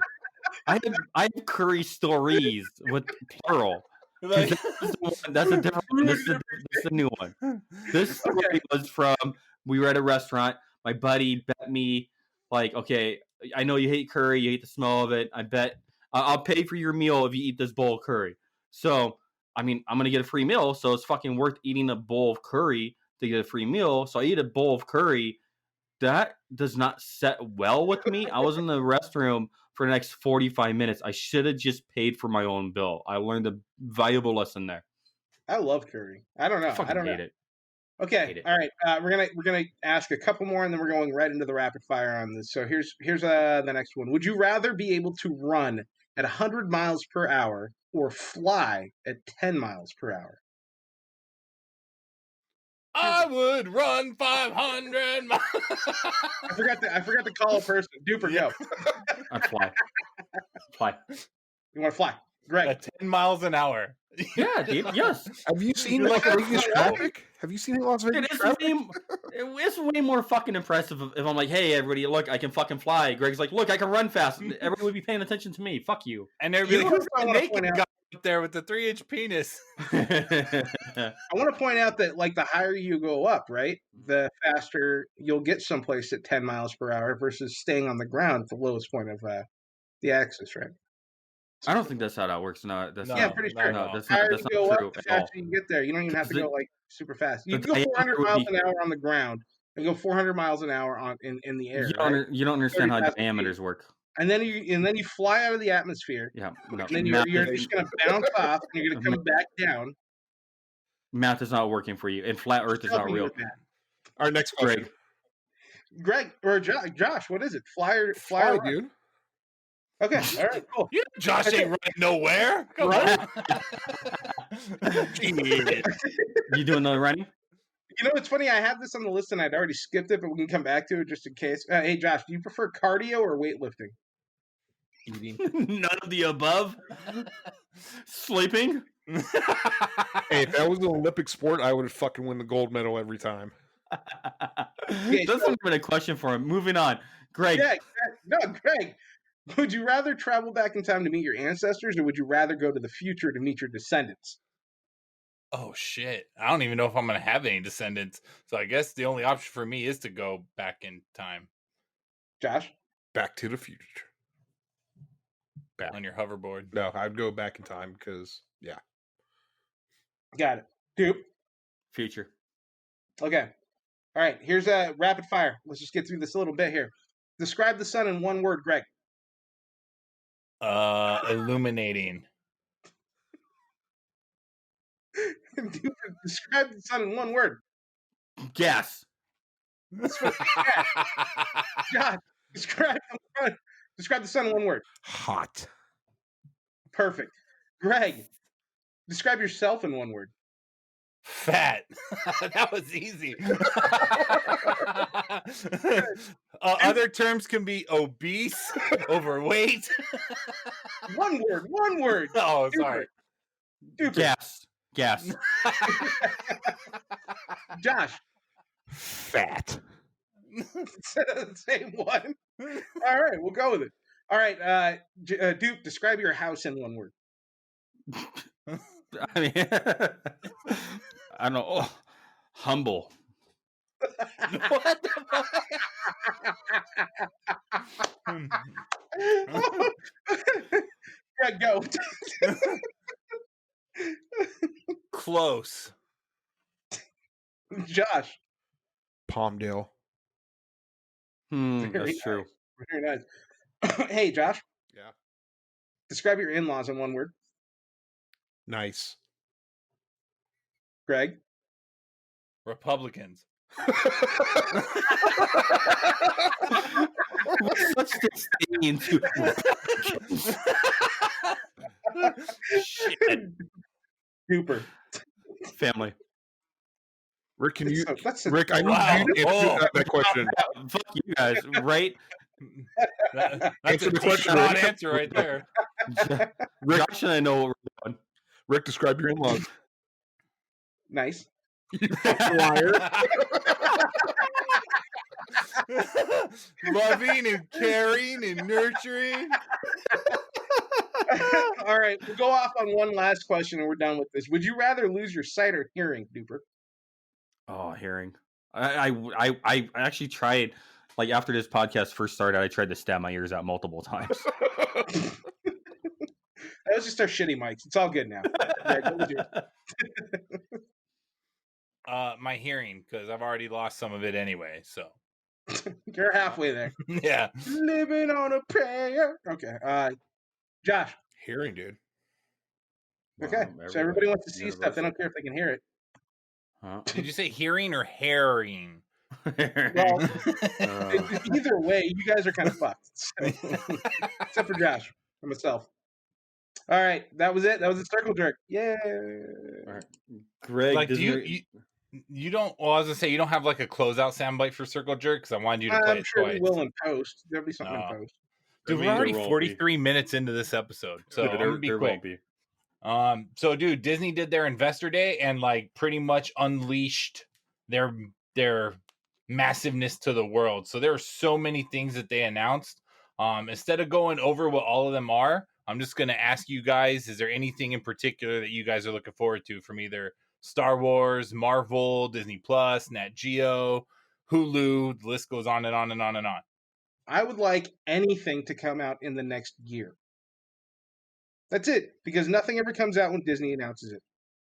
I have curry stories with plural. Like, That's a different one. This is a new one. This story was from, we were at a restaurant. My buddy bet me, like, okay, I know you hate curry, you hate the smell of it. I bet I'll pay for your meal if you eat this bowl of curry. So, I mean, I'm going to get a free meal. So it's fucking worth eating a bowl of curry to get a free meal. So I eat a bowl of curry. That does not set well with me. I was in the restroom for the next 45 minutes. I should have just paid for my own bill. I learned a valuable lesson there. I love curry. I don't know. I fucking hate it. Okay, Hate it. all right. We're gonna ask a couple more, and then we're going right into the rapid fire on this. So here's the next one. Would you rather be able to run at 100 miles per hour or fly at 10 miles per hour? I would run 500 miles. I forgot to call a person. Duper, go. I fly. Fly. You want to fly? Greg. At 10 miles an hour. Yeah, dude. Yes. Have you seen You're Las like, Vegas traffic? Have you seen Las Vegas Dude, traffic? it's way more fucking impressive if I'm like, hey, everybody, look, I can fucking fly. Greg's like, look, I can run fast. Everybody would be paying attention to me. Fuck you. And they'd be You like, know who's what I that wanna naked point out? guy up there with the 3-inch penis? I want to point out that like the higher you go up, right, the faster you'll get someplace at 10 miles per hour versus staying on the ground at the lowest point of the axis, right? I don't think that's how that works. No, that's No, Yeah, not, I'm pretty no, sure. no, no. that's The higher not, you that's go not true up, the at all. faster you get there. You don't even have to The- go like super fast. You the can go 400 diameter would miles be- an hour on the ground and go 400 miles an hour in the air, right? You don't understand how 30,000 feet. diameters work. And then you fly out of the atmosphere. Yeah, no. And then Math, you're just gonna bounce off and you're gonna come back down. math is not working for you, and flat Earth is not Help me real. with that. Our next question. Greg or Josh, what is it? Fly or Fly, run? dude. Okay, all right, cool. You know Josh ain't running nowhere. Come Right? on. You doing the running? You know, it's funny. I have this on the list and I'd already skipped it, but we can come back to it just in case. Hey, Josh, do you prefer cardio or weightlifting? Eating. None of the above. Sleeping. Hey, if that was an Olympic sport, I would fucking win the gold medal every time. Okay, That's not even a question for him. Moving on. Greg, Greg. Would you rather travel back in time to meet your ancestors, or would you rather go to the future to meet your descendants? Oh shit! I don't even know if I'm gonna have any descendants. So I guess the only option for me is to go back in time Josh? Back to the future. on your hoverboard. No, I'd go back in time because, yeah. Got it. Dupe. future. Okay. All right, here's a rapid fire. Let's just get through this a little bit here. Describe the sun in one word, Greg. Illuminating. Describe the sun in one word. Gas. God, describe the sun in one word. Hot. Perfect. Greg, describe yourself in one word. Fat. That was easy. Other terms can be obese, overweight. One word. Oh, sorry. Duper. Gas. Josh. Fat. Same one. All right, we'll go with it. All right, Duke, describe your house in one word. I mean, I don't know. Oh, humble. What the fuck? Greg, go. Close. Josh. Palmdale. That's true. Very nice. Hey, Josh. Yeah. Describe your in-laws in one word. Nice. Greg. Republicans. Such disdain to Shit. Duper. family. Rick, can you? That's a- Rick, I Wow. need you to answer that question. Fuck you guys, right? That's Answer a the question, shot Rick. answer right there. Josh and I know what we're doing. Rick, describe your in-laws. Nice. You fucking liar. Loving and caring and nurturing. All right, we'll go off on one last question and we're done with this. Would you rather lose your sight or hearing, Duper? Oh, hearing. I actually tried. Like after this podcast first started, I tried to stab my ears out multiple times. That was just our shitty mics. It's all good now. Greg, what was yours? My hearing, because I've already lost some of it anyway. So You're halfway there. yeah. Living on a prayer. Okay. Josh. Hearing, dude. Okay. So everybody wants to see stuff. They don't care if they can hear it. Huh? Did you say hearing or herring? Well, either way, you guys are kind of fucked. So, except for Josh and myself. All right, that was it. That was a circle jerk. Yeah. Greg, Like, does you don't? Well, I was gonna say you don't have like a closeout soundbite for circle jerk because I wanted you to play I'm it sure twice. we will in post. There'll be something No. in post. Dude, we're already 43 minutes into this episode, so I'm gonna be there quick. won't be. So dude, Disney did their investor day and like pretty much unleashed their massiveness to the world. So there are so many things that they announced. Instead of going over what all of them are, I'm just gonna ask you guys: is there anything in particular that you guys are looking forward to from either Star Wars, Marvel, Disney Plus, Nat Geo, Hulu? The list goes on and on and on and on. I would like anything to come out in the next year. That's it, because nothing ever comes out when Disney announces it.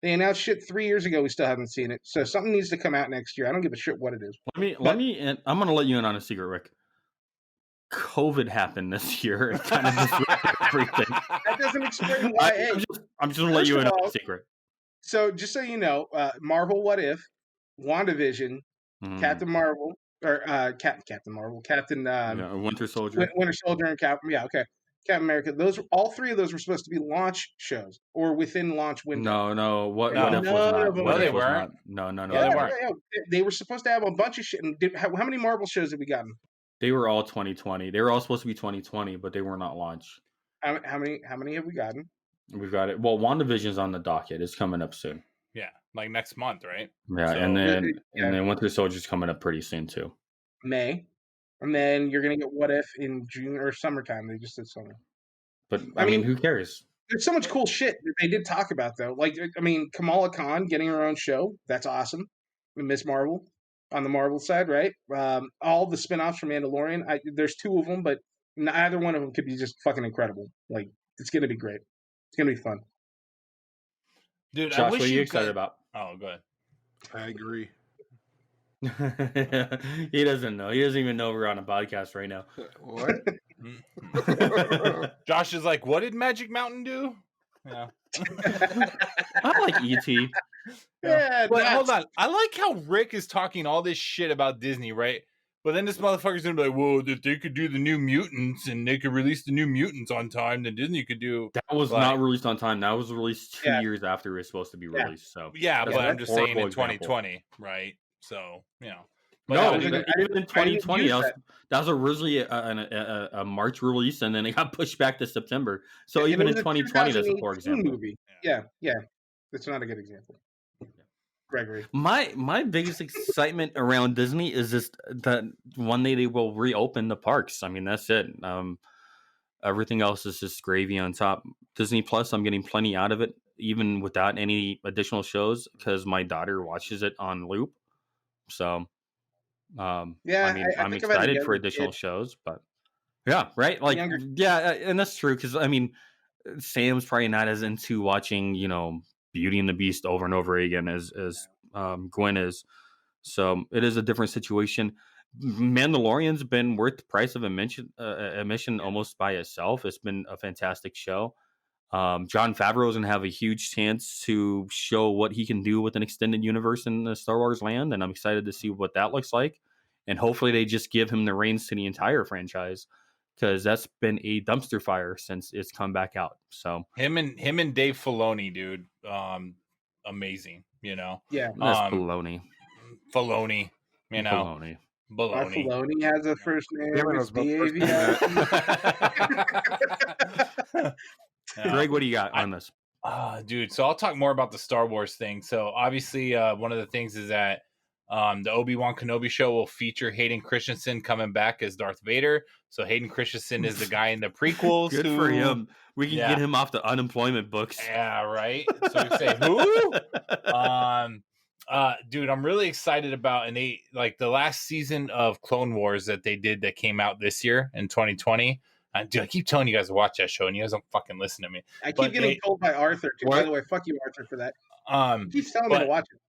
They announced shit 3 years ago. We still haven't seen it. So something needs to come out next year. I don't give a shit what it is. Let me. And I'm gonna let you in on a secret, Rick. COVID happened this year and kind of disrupted everything. That doesn't explain why. I'm just gonna let you in on all, a secret. So just so you know, Marvel What If, WandaVision, Captain Marvel, or Captain Marvel, Captain Winter Soldier, Winter Soldier, and Captain America. Those all three of those were supposed to be launch shows or within launch window. No. What if None was not? of them What they if was weren't. not? No, Yeah, they weren't. they were supposed to have a bunch of shit. And how many Marvel shows have we gotten? They were all 2020. They were all supposed to be 2020, but they were not launched. How many have we gotten? We've got it. Well, WandaVision's on the docket. It's coming up soon. Yeah, like next month, right? Yeah, So- and then Winter Soldier's coming up pretty soon too. May, and then you're gonna get What If in June or summertime. They just said summer. But I mean, who cares? There's so much cool shit that they did talk about though. Like, I mean, Kamala Khan getting her own show. That's awesome. Miss Marvel on the Marvel side, right? All the spinoffs from Mandalorian. There's 2 of them, but either one of them could be just fucking incredible. Like, it's gonna be great. It's gonna be fun. Dude, Josh, I wish what are you you excited could... about? Oh, good. I agree. He doesn't know. He doesn't even know we're on a podcast right now. What? Josh is like, what did Magic Mountain do? Yeah. I like E.T. Yeah, But nuts. hold on. I like how Rick is talking all this shit about Disney, right? But then this motherfucker's gonna be like, "Whoa, if they could do the New Mutants and they could release the New Mutants on time, then Disney could do." That was like, not released on time. That was released 2 Yeah. years after it was supposed to be Yeah. released. So Yeah, that's but a I'm just saying in horrible example. 2020, right? So But No, yeah, I even, didn't- even in I didn't 2020, use that was originally a March release, and then it got pushed back to September. So And even it in was a 2020, that's a poor 2018 example. movie. Yeah, it's not a good example. Gregory, My biggest excitement around Disney is just that one day they will reopen the parks. I mean, that's it. Everything else is just gravy on top. Disney Plus, I'm getting plenty out of it, even without any additional shows, because my daughter watches it on loop. So, Yeah, I mean, I I'm think about a excited for younger additional kid. shows, but yeah, right? Like, Younger- yeah, and that's true, because I mean, Sam's probably not as into watching, Beauty and the Beast over and over again as Gwen is. So it is a different situation. Mandalorian's been worth the price of admission almost by itself. It's been a fantastic show. Jon Favreau's gonna have a huge chance to show what he can do with an extended universe in the Star Wars land, and I'm excited to see what that looks like. And hopefully they just give him the reins to the entire franchise, because that's been a dumpster fire since it's come back out. So him and Dave Filoni, dude, amazing. Yeah, that's baloney. Filoni, Baloney. baloney. Filoni has a first name. Yeah, man, I It's was about to first D-A-V-I. Greg, what do you got on this? Dude, so I'll talk more about the Star Wars thing. So obviously, one of the things is that the Obi-Wan Kenobi show will feature Hayden Christensen coming back as Darth Vader. So Hayden Christensen is the guy in the prequels. Good for him. We can Yeah. get him off the unemployment books. Yeah, right. So you say who? Dude, I'm really excited about, and they like the last season of Clone Wars that they did that came out this year in 2020. Dude, I keep telling you guys to watch that show, and you guys don't fucking listen to me. I keep But getting told by Arthur too. By What? the way, fuck you, Arthur, for that. He keeps telling me but- to watch it.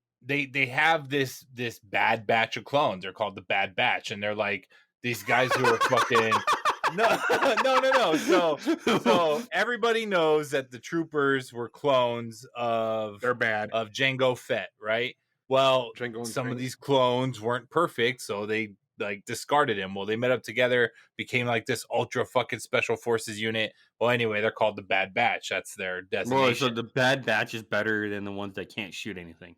They have this bad batch of clones. They're called the Bad Batch, and they're like these guys who are fucking no. So everybody knows that the troopers were clones of They're bad. Jango Fett, right? Well, Jango and some of Jango. these clones weren't perfect, so they like discarded him. Well, they met up together, became like this ultra fucking special forces unit. Well, anyway, they're called the Bad Batch. That's their Boy, designation. so the Bad Batch is better than the ones that can't shoot anything.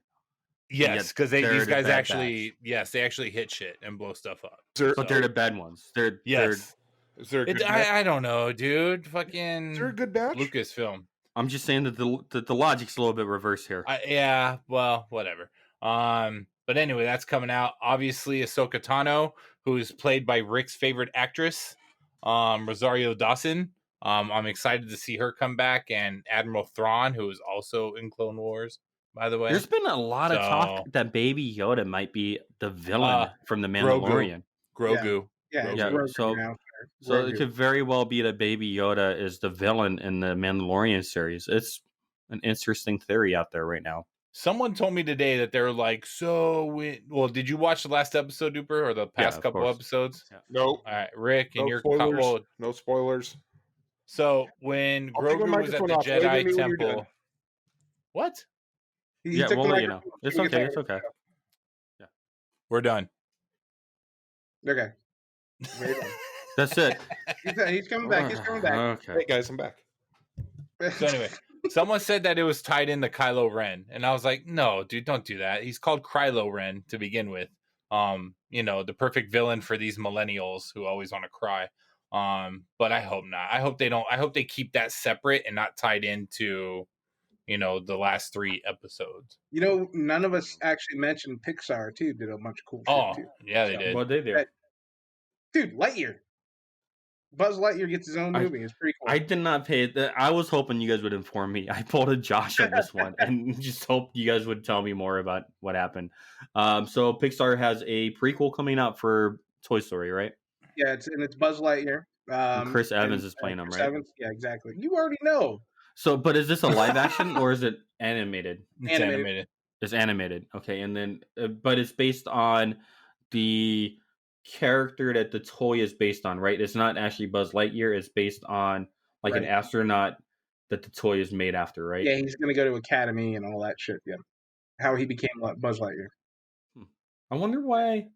Yes, because they're these the guys Bad actually, they actually hit shit and blow stuff up. But they're the bad ones. Yes, Is there a good batch? I don't know, dude. Fucking Is there a good batch? Lucasfilm. I'm just saying that the logic's a little bit reversed here. Yeah, well, whatever. But anyway, that's coming out. Obviously, Ahsoka Tano, who is played by Rick's favorite actress, Rosario Dawson. I'm excited to see her come back, and Admiral Thrawn, who is also in Clone Wars, by the way. There's been a lot of So- talk that Baby Yoda might be the villain from the Mandalorian. Grogu. Yeah, Yeah, Grogu so- now. So Grogu. it could very well be that Baby Yoda is the villain in the Mandalorian series. It's an interesting theory out there right now. Someone told me today that they're like, did you watch the last episode, Duper, or the past of couple course. episodes? Yeah. No. All right, Rick, and No your spoilers. No spoilers. So when I'll take my Grogu was at microphone the off. Wave at Jedi me when you're Temple, done. what? He Yeah, took we'll the let you know. microphone. It's He okay. took It's okay. We're done. it. Okay. Very done. That's it. He's coming back. He's coming back. Okay. Hey guys, I'm back. So anyway, someone said that it was tied into Kylo Ren, and I was like, no, dude, don't do that. He's called Krylo Ren to begin with. The perfect villain for these millennials who always want to cry. But I hope not. I hope they don't. I hope they keep that separate and not tied into, the last 3 episodes. None of us actually mentioned Pixar too. Did a bunch of cool Oh, shit too. yeah, they did. What they do? Dude, Lightyear. Buzz Lightyear gets his own I- movie. It's pretty cool. I did not pay. I was hoping you guys would inform me. I pulled a Josh on this one, and just hoped you guys would tell me more about what happened. So Pixar has a prequel coming out for Toy Story, right? Yeah, it's Buzz Lightyear. And Chris Evans is playing him, Chris right? Evans, yeah, exactly. You already know. So, but is this a live action or is it animated? It's Animated. animated. It's animated. Okay, and then but it's based on the character that the toy is based on, right? It's not actually Buzz Lightyear. It's based on like an Right. astronaut that the toy is made after, right? Yeah, he's gonna go to academy and all that shit. Yeah, how he became Buzz Lightyear. I wonder why.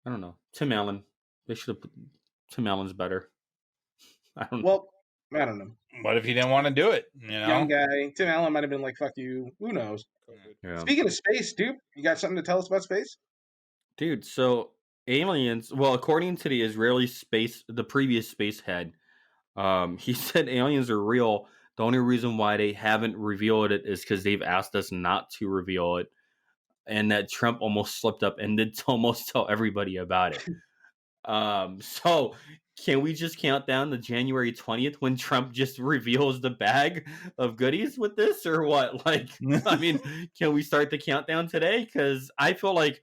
I don't know. Tim Allen. They should have put Tim Allen's better. I don't know. Well, I don't know. What if he didn't want to do it? You know, Young guy. Tim Allen might have been like, "Fuck you." Who knows? Yeah. Speaking of space, dude, you got something to tell us about space? Dude, so aliens, well, according to the previous space head, he said aliens are real. The only reason why they haven't revealed it is because they've asked us not to reveal it, and that Trump almost slipped up and did almost tell everybody about it. So can we just count down to January 20th when Trump just reveals the bag of goodies with this, or what? Like, I mean, can we start the countdown today? Because I feel like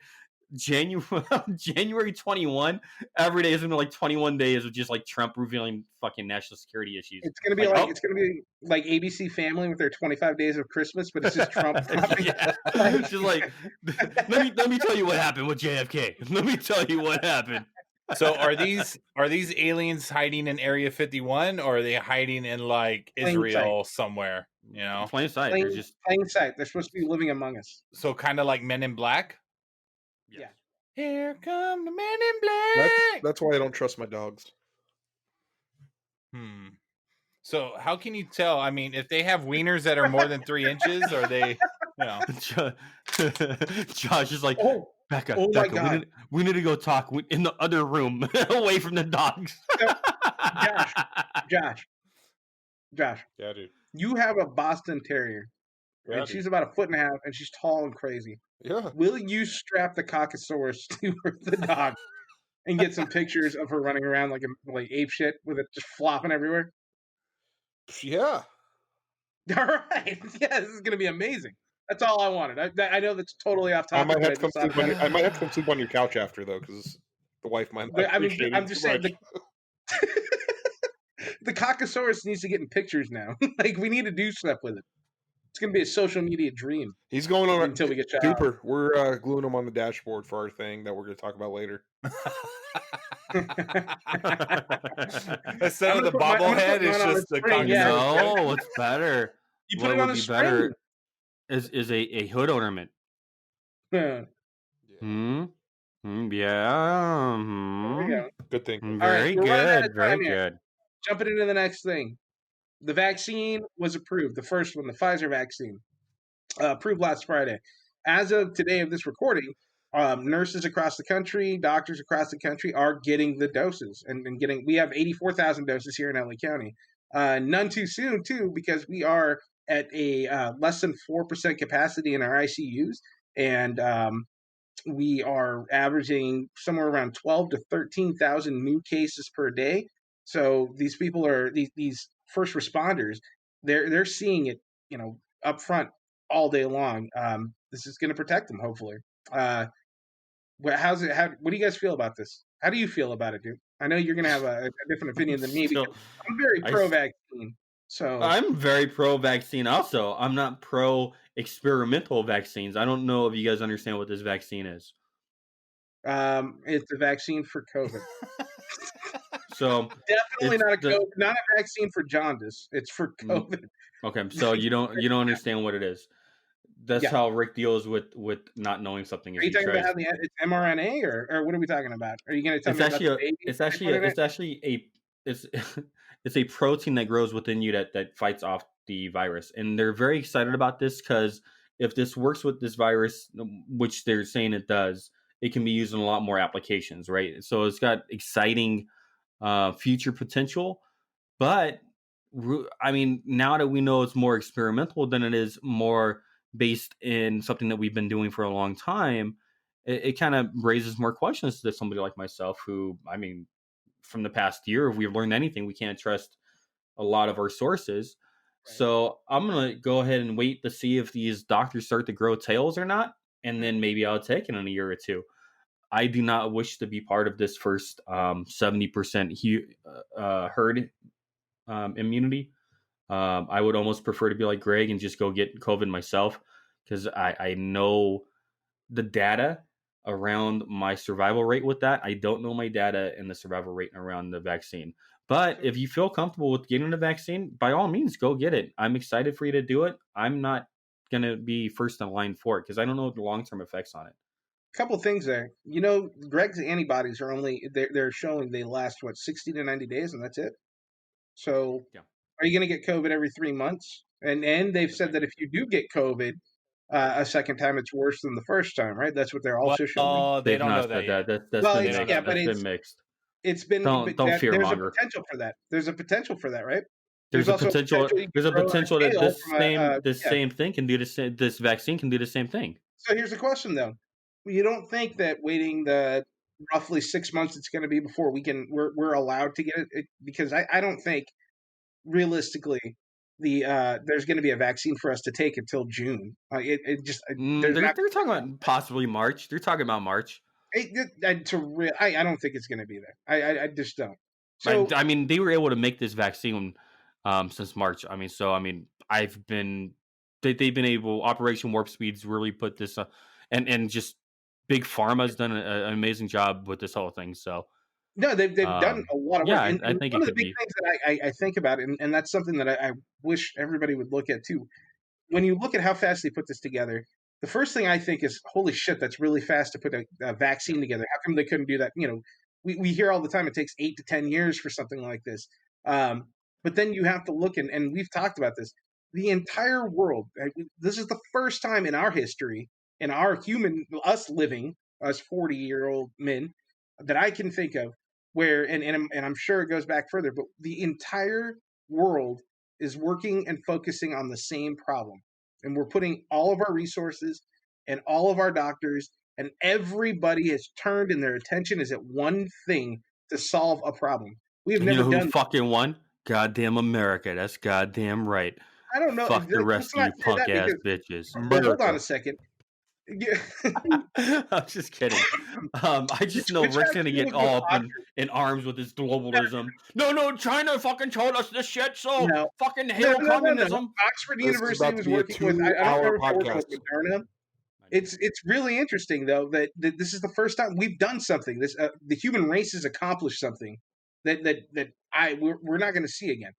January 21, every day is gonna be like 21 days of just like Trump revealing fucking national security issues. It's gonna be it's gonna be like ABC Family with their 25 Days of Christmas, but it's just Trump. Yeah. It's just like let me tell you what happened with JFK. Let me tell you what happened. So are these aliens hiding in Area 51, or are they hiding in like Israel somewhere? You know, Plain sight. Plain, They're just plain sight. They're supposed to be living among us. so kind of like Men in Black. Yeah. Here come the Men in Black. That's why I don't trust my dogs. So how can you tell? I mean, if they have wieners that are more than 3 inches, are they? You know, Josh is like, Becca, oh my God. we need to go talk in the other room, away from the dogs. Josh. Yeah, dude. You have a Boston Terrier, Yeah, and she's about 1.5 feet, and she's tall and crazy. Yeah. Will you strap the Caucasaurus to the dog and get some pictures of her running around like ape shit with it just flopping everywhere? Yeah. All right. Yeah, this is gonna be amazing. That's all I wanted. I know that's totally off topic. I might have to come sleep on your couch after though, because the wife might. But, I mean, I'm just saying the Caucasaurus needs to get in pictures now. Like we need to do stuff with it. It's gonna be a social media dream. He's going on until we get shot out. Duper. We're gluing him on the dashboard for our thing that we're going to talk about later. Instead of the bobblehead, it's just the screen, No, it's better. You put What it on would a be better screen. is a hood ornament. Yeah. Yeah. There we go. Good thing. Very we're running out of good. Very time here. good. Jumping into the next thing. The vaccine was approved. The first one, the Pfizer vaccine, approved last Friday. As of today of this recording, nurses across the country, doctors across the country are getting the doses and getting. We have 84,000 doses here in LA County. None too soon, too, because we are at a less than 4% capacity in our ICUs, and we are averaging somewhere around 12 to 13,000 new cases per day. So these people are these first responders. They're seeing it, up front all day long. This is going to protect them, hopefully. What do you guys feel about this? How do you feel about it, dude? I know you're going to have a different opinion than me. Because I'm very pro-vaccine. So I'm very pro-vaccine also. I'm not pro-experimental vaccines. I don't know if you guys understand what this vaccine is. It's a vaccine for COVID. So definitely not a vaccine for jaundice. It's for COVID. Okay, so you don't understand what it is. That's how Rick deals with not knowing something. Are you talking about it's mRNA or what are we talking about? Are you going to tell me about the baby? It's a protein that grows within you that fights off the virus, and they're very excited about this because if this works with this virus, which they're saying it does, it can be used in a lot more applications, right? So it's got exciting future potential, but I mean, now that we know it's more experimental than it is more based in something that we've been doing for a long time, it kind of raises more questions to somebody like myself who, I mean, from the past year, if we've learned anything, we can't trust a lot of our sources. Right. So I'm going to go ahead and wait to see if these doctors start to grow tails or not, and then maybe I'll take it in a year or two. I do not wish to be part of this first 70% herd immunity. I would almost prefer to be like Greg and just go get COVID myself, because I know the data around my survival rate with that. I don't know my data and the survival rate around the vaccine. But if you feel comfortable with getting the vaccine, by all means, go get it. I'm excited for you to do it. I'm not going to be first in line for it because I don't know the long-term effects on it. Couple things there. Greg's antibodies are they're showing they last 60 to 90 days, and that's it. So, are you going to get COVID every 3 months? And they've said that if you do get COVID a second time, it's worse than the first time, right? That's what they're also showing. Oh, they don't know that yet. That's been mixed. It's been don't fear there's monger. a potential for that. There's a potential for that, right? There's a potential that this same thing can do this vaccine can do the same thing. So here's the question though. You don't think that waiting the roughly 6 months it's going to be before we're allowed to get it? Because I don't think realistically there's going to be a vaccine for us to take until June. They're talking about possibly March. They're talking about March. I don't think it's going to be there. I just don't. So I mean, they were able to make this vaccine since March. I mean, they've been able. Operation Warp Speed's really put this and just Big Pharma's done an amazing job with this whole thing. So no, they've done a lot of work. Yeah, and I think one it of the could big things that I think about, and that's something that I wish everybody would look at too. When you look at how fast they put this together, the first thing I think is, holy shit, that's really fast to put a vaccine together. How come they couldn't do that? We hear all the time it takes 8 to 10 years for something like this. But then you have to look, and we've talked about this, the entire world. This is the first time in our history, in our us 40-year-old men, that I can think of, where, and I'm sure it goes back further, but the entire world is working and focusing on the same problem. And we're putting all of our resources and all of our doctors and everybody has turned and their attention is at one thing to solve a problem. We have never done. Who fucking won? Goddamn America. That's goddamn right. I don't know. Fuck the rest of you punk ass bitches. Hold on a second. I'm just kidding. I just know Rick's gonna get all up in arms with his globalism. No, China fucking told us this shit, so fucking hail communism. Oxford University was working with. I don't remember with Moderna. It's really interesting though that this is the first time we've done something. The human race has accomplished something that we're not going to see again,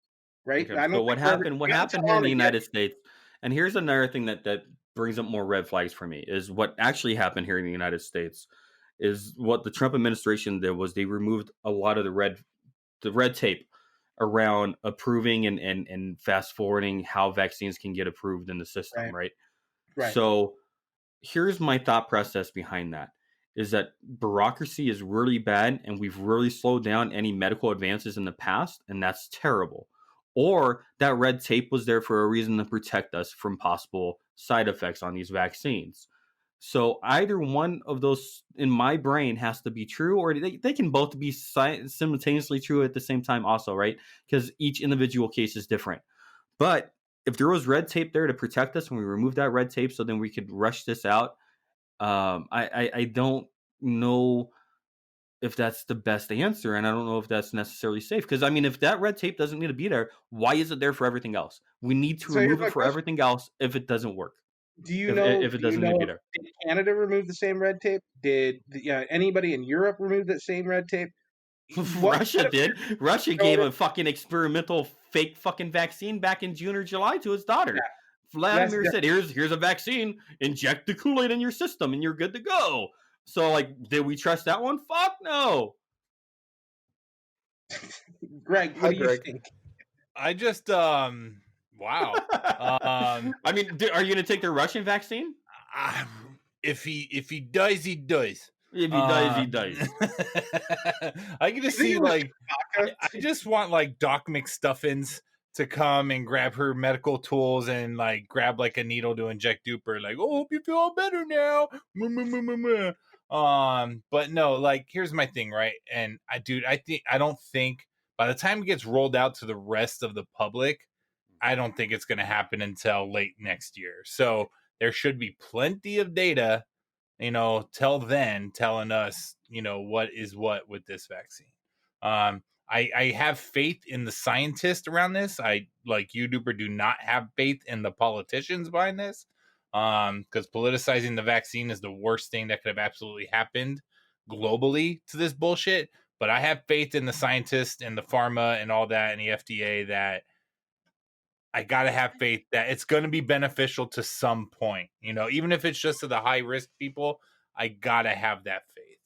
right? Okay, so what happened here in the United States, and here's another thing that brings up more red flags for me, is what actually happened here in the United States is what the Trump administration did was they removed a lot of the red tape around approving and fast forwarding how vaccines can get approved in the system, right? So here's my thought process behind that, is that bureaucracy is really bad and we've really slowed down any medical advances in the past, and that's terrible. Or that red tape was there for a reason to protect us from possible side effects on these vaccines. So either one of those in my brain has to be true, or they can both be simultaneously true at the same time also, right? Because each individual case is different. But if there was red tape there to protect us and we removed that red tape so then we could rush this out, I don't know if that's the best answer, and I don't know if that's necessarily safe. Because I mean, if that red tape doesn't need to be there, why is it there for everything else? We need to remove it for everything else if it doesn't work. Do you know if it doesn't need to be there? Did Canada remove the same red tape? Did anybody in Europe remove that same red tape? Russia did. Russia gave a fucking experimental fake fucking vaccine back in June or July to his daughter. Yeah. Vladimir said, "Here's a vaccine. Inject the Kool-Aid in your system, and you're good to go." So, like, did we trust that one? Fuck no. Greg, what do you think? I just, wow. I mean, are you going to take the Russian vaccine? If he does, he does. If he does, he does. I get to see, like, I just want, like, Doc McStuffins to come and grab her medical tools and, like, grab, like, a needle to inject Duper. Like, oh, hope you feel better now. But no, like, here's my thing, right? And I don't think by the time it gets rolled out to the rest of the public, I don't think it's going to happen until late next year. So there should be plenty of data, till then telling us, what is what with this vaccine. I have faith in the scientists around this. I, like you, Duper, do not have faith in the politicians behind this. because politicizing the vaccine is the worst thing that could have absolutely happened globally to this bullshit. But I have faith in the scientists and the pharma and all that and the FDA that I got to have faith that it's going to be beneficial to some point, even if it's just to the high risk people. I got to have that faith,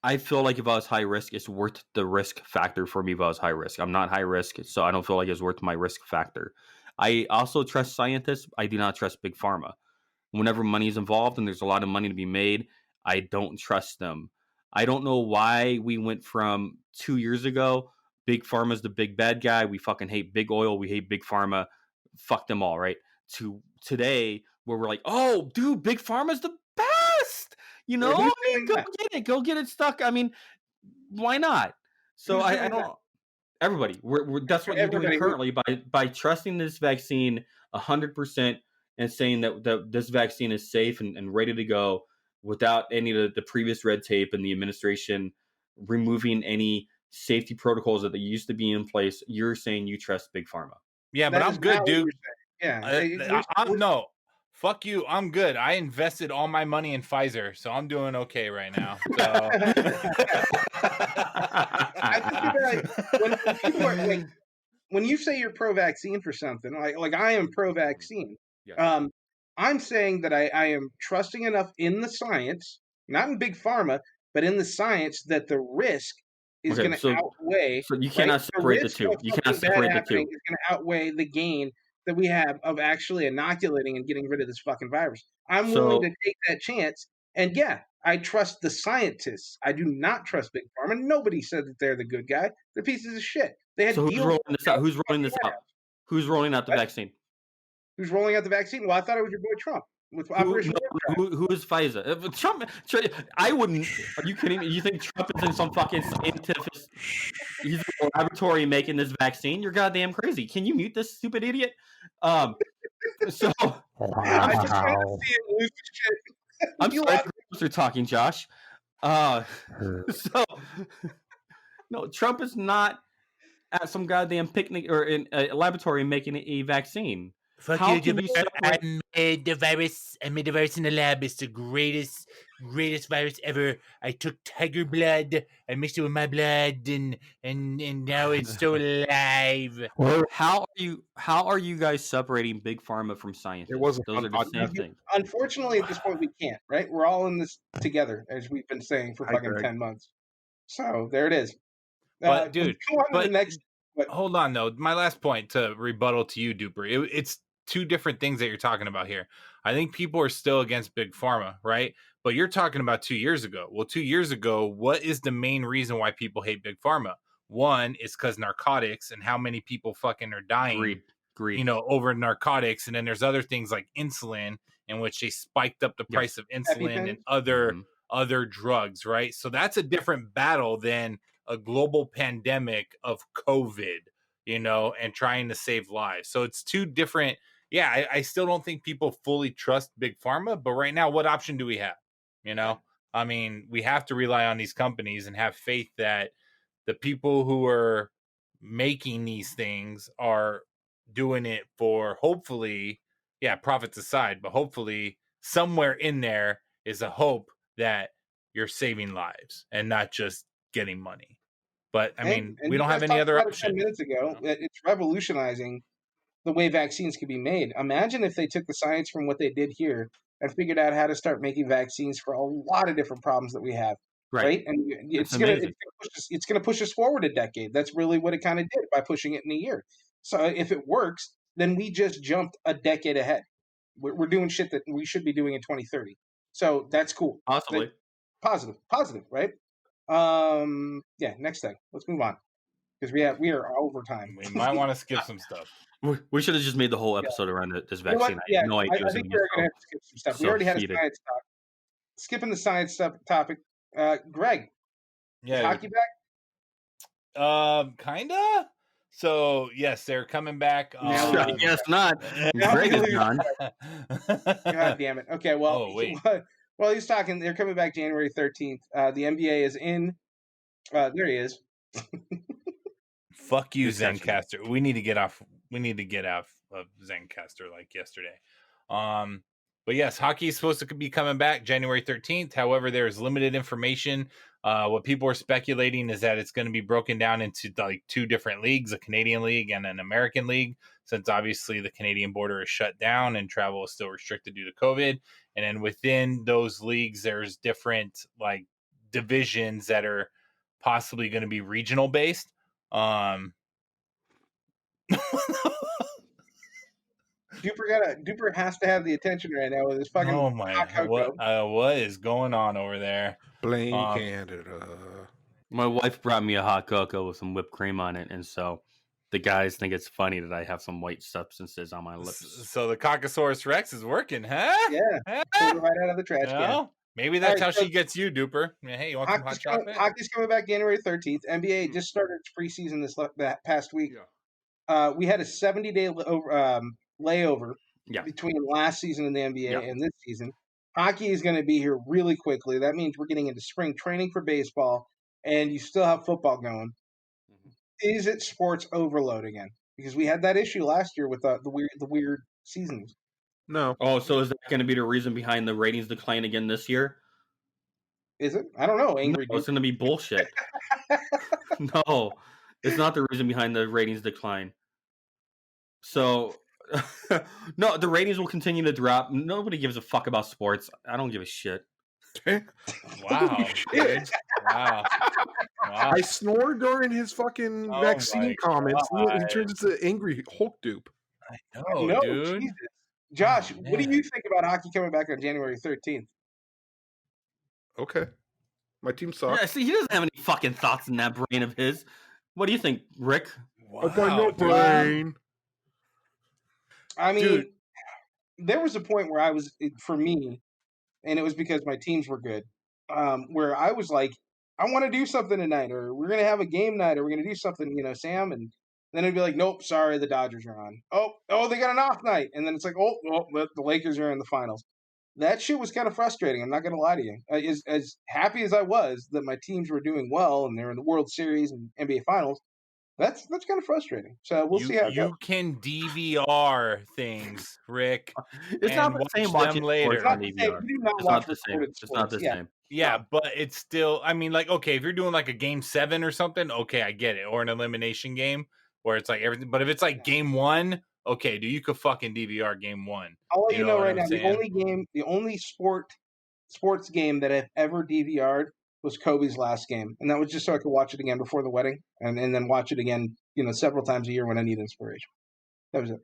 I feel like if I was high risk, it's worth the risk factor for me if I was high risk. I'm not high risk, so I don't feel like it's worth my risk factor. I also trust scientists. I do not trust big pharma. Whenever money is involved and there's a lot of money to be made, I don't trust them. I don't know why we went from 2 years ago, big pharma's the big bad guy. We fucking hate big oil. We hate big pharma. Fuck them all, right? To today, where we're like, oh, dude, big pharma's the best. Go get it stuck. I mean, why not? So I don't. Everybody, that's what you're doing currently by trusting this vaccine 100% and saying that this vaccine is safe and ready to go without any of the previous red tape and the administration removing any safety protocols that used to be in place. You're saying you trust big pharma. Yeah, but I'm good, dude. Yeah, no. Fuck you. I'm good. I invested all my money in Pfizer, so I'm doing okay right now. So. I think when people are like, when you say you're pro-vaccine for something, like I am pro-vaccine. Yeah. I'm saying that I am trusting enough in the science, not in big pharma, but in the science that the risk is going to outweigh. So you cannot separate the two. You cannot separate the two. Is going to outweigh the gain that we have of actually inoculating and getting rid of this fucking virus. I'm willing to take that chance. And yeah, I trust the scientists. I do not trust big pharma. Nobody said that they're the good guy. They're pieces of shit. They had who's rolling this out? Who's rolling this out? Who's rolling out the vaccine? Who's rolling out the vaccine? Well, I thought it was your boy Trump with Operation Warp. Who is Pfizer? Trump. I wouldn't. Are you kidding me? You think Trump is in some fucking scientific? He's in a laboratory making this vaccine? You're goddamn crazy. Can you mute this stupid idiot? I'm just trying to see him lose shit. I'm sorry for talking, Josh. No, Trump is not at some goddamn picnic or in a laboratory making a vaccine. Fuck you, I made the virus. I made the virus in the lab. It's the greatest virus ever. I took tiger blood. I mixed it with my blood, and now it's still alive. How are you guys separating big pharma from science? Those are the same thing. Unfortunately, at this point, we can't. Right? We're all in this together, as we've been saying for fucking 10 months. So there it is. But dude, hold on though. My last point to rebuttal to you, Duper. It's two different things that you're talking about here. I think people are still against big pharma, right? But you're talking about 2 years ago. Well, 2 years ago, what is the main reason why people hate big pharma? One is because narcotics and how many people fucking are dying, Greed. Over narcotics. And then there's other things like insulin, in which they spiked up the price of insulin and other drugs, right? So that's a different battle than a global pandemic of COVID, and trying to save lives. So it's two different. Yeah, I still don't think people fully trust big pharma, but right now, what option do we have? I mean, we have to rely on these companies and have faith that the people who are making these things are doing it for hopefully, profits aside, but hopefully somewhere in there is a hope that you're saving lives and not just getting money. But I mean, we don't have any other option. 10 minutes ago, it's revolutionizing the way vaccines can be made. Imagine if they took the science from what they did here and figured out how to start making vaccines for a lot of different problems that we have. Right? And it's going to push us forward a decade. That's really what it kind of did by pushing it in a year. So if it works, then we just jumped a decade ahead. We're doing shit that we should be doing in 2030. So that's cool. Possibly. Positive, right? Next thing. Let's move on. Because we are over time. We might want to skip some stuff. We should have just made the whole episode around this vaccine. I had no idea. I think we're going to have to skip some stuff. We already had a science talk. Skipping the science stuff topic. Greg. Yeah. Hockey back? Kinda. So yes, they're coming back. Yes, not. Greg is gone. God damn it. Okay, well, wait. Well, he's talking. They're coming back January 13th. The NBA is in. There he is. Fuck you, Zencaster. We need to get off of Zencaster like yesterday. But yes, hockey is supposed to be coming back January 13th. However, there is limited information. What people are speculating is that it's going to be broken down into like 2 different leagues, a Canadian league and an American league, since obviously the Canadian border is shut down and travel is still restricted due to COVID. And then within those leagues, there's different like divisions that are possibly going to be regional based. Duper has to have the attention right now with his fucking. Oh my! What is going on over there? Blame Canada. My wife brought me a hot cocoa with some whipped cream on it, and so the guys think it's funny that I have some white substances on my lips. So the Coccosaurus Rex is working, huh? Yeah, pulled it right out of the trash can. Maybe that's how she gets you, Duper. Hey, you want some hot chocolate? Hockey's coming back January 13th. NBA just started its preseason that past week. Yeah. We had a 70-day layover between last season in the NBA and this season. Hockey is going to be here really quickly. That means we're getting into spring training for baseball, and you still have football going. Is it sports overload again? Because we had that issue last year with the weird seasons. No. Oh, so is that going to be the reason behind the ratings decline again this year? Is it? I don't know. Angry. No, it's going to be bullshit. No, it's not the reason behind the ratings decline. So, no, the ratings will continue to drop. Nobody gives a fuck about sports. I don't give a shit. Wow. Shit. Wow. I snore during his fucking vaccine comments. He turns into angry Hulk dupe. I know, dude. Jesus. Josh, what do you think about hockey coming back on January 13th? Okay. My team sucks. Yeah, see, he doesn't have any fucking thoughts in that brain of his. What do you think, Rick? Wow, I got no brain. I mean, there was a point where for me, and it was because my teams were good, where I was like, I want to do something tonight, or we're going to have a game night, or we're going to do something, Sam, and then it'd be like, nope, sorry, the Dodgers are on. Oh, they got an off night. And then it's like, the Lakers are in the finals. That shit was kind of frustrating. I'm not going to lie to you. As happy as I was that my teams were doing well and they're in the World Series and NBA Finals, that's kind of frustrating. So we'll see how it goes. You can DVR things, Rick. It's not the same watching later. It's not the same. It's not the same. Yeah, but it's still, I mean, like, okay, if you're doing like a game 7 or something, okay, I get it. Or an elimination game where it's like everything. But if it's like game 1, okay, dude, you could fucking DVR game 1. I'll let you know right now, the only sports game that I've ever DVR'd was Kobe's last game. And that was just so I could watch it again before the wedding and then watch it again, several times a year when I need inspiration. That was it.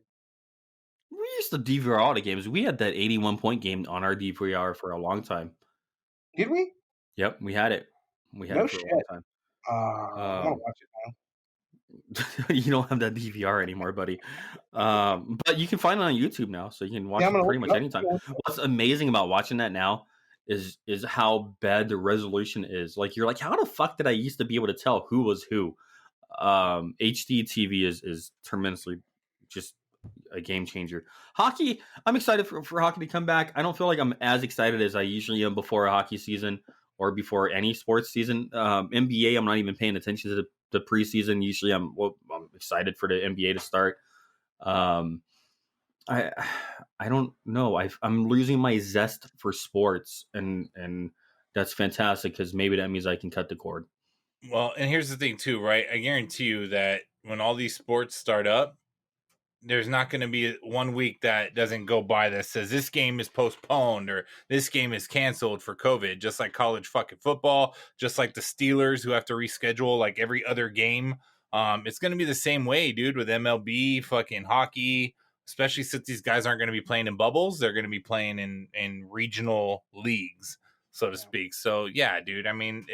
We used to DVR all the games. We had that 81-point game on our DVR for a long time. Did we? Yep, we had it. We had it for a long time. I want to watch it now. You don't have that DVR anymore, buddy. But you can find it on YouTube now, so you can watch it pretty much anytime. What's amazing about watching that now is how bad the resolution is. Like, you're like, how the fuck did I used to be able to tell who was who? HD TV is tremendously just a game changer. Hockey, I'm excited for hockey to come back. I don't feel like I'm as excited as I usually am before a hockey season or before any sports season. NBA, I'm not even paying attention to the preseason. Usually I'm excited for the NBA to start. I don't know. I'm losing my zest for sports, and that's fantastic because maybe that means I can cut the cord. Well, and here's the thing too, right? I guarantee you that when all these sports start up, there's not going to be 1 week that doesn't go by that says this game is postponed or this game is canceled for COVID, just like college fucking football, just like the Steelers who have to reschedule like every other game. It's going to be the same way, dude, with MLB, fucking hockey, especially since these guys aren't going to be playing in bubbles. They're going to be playing in regional leagues, so to speak. So, yeah, dude, I mean,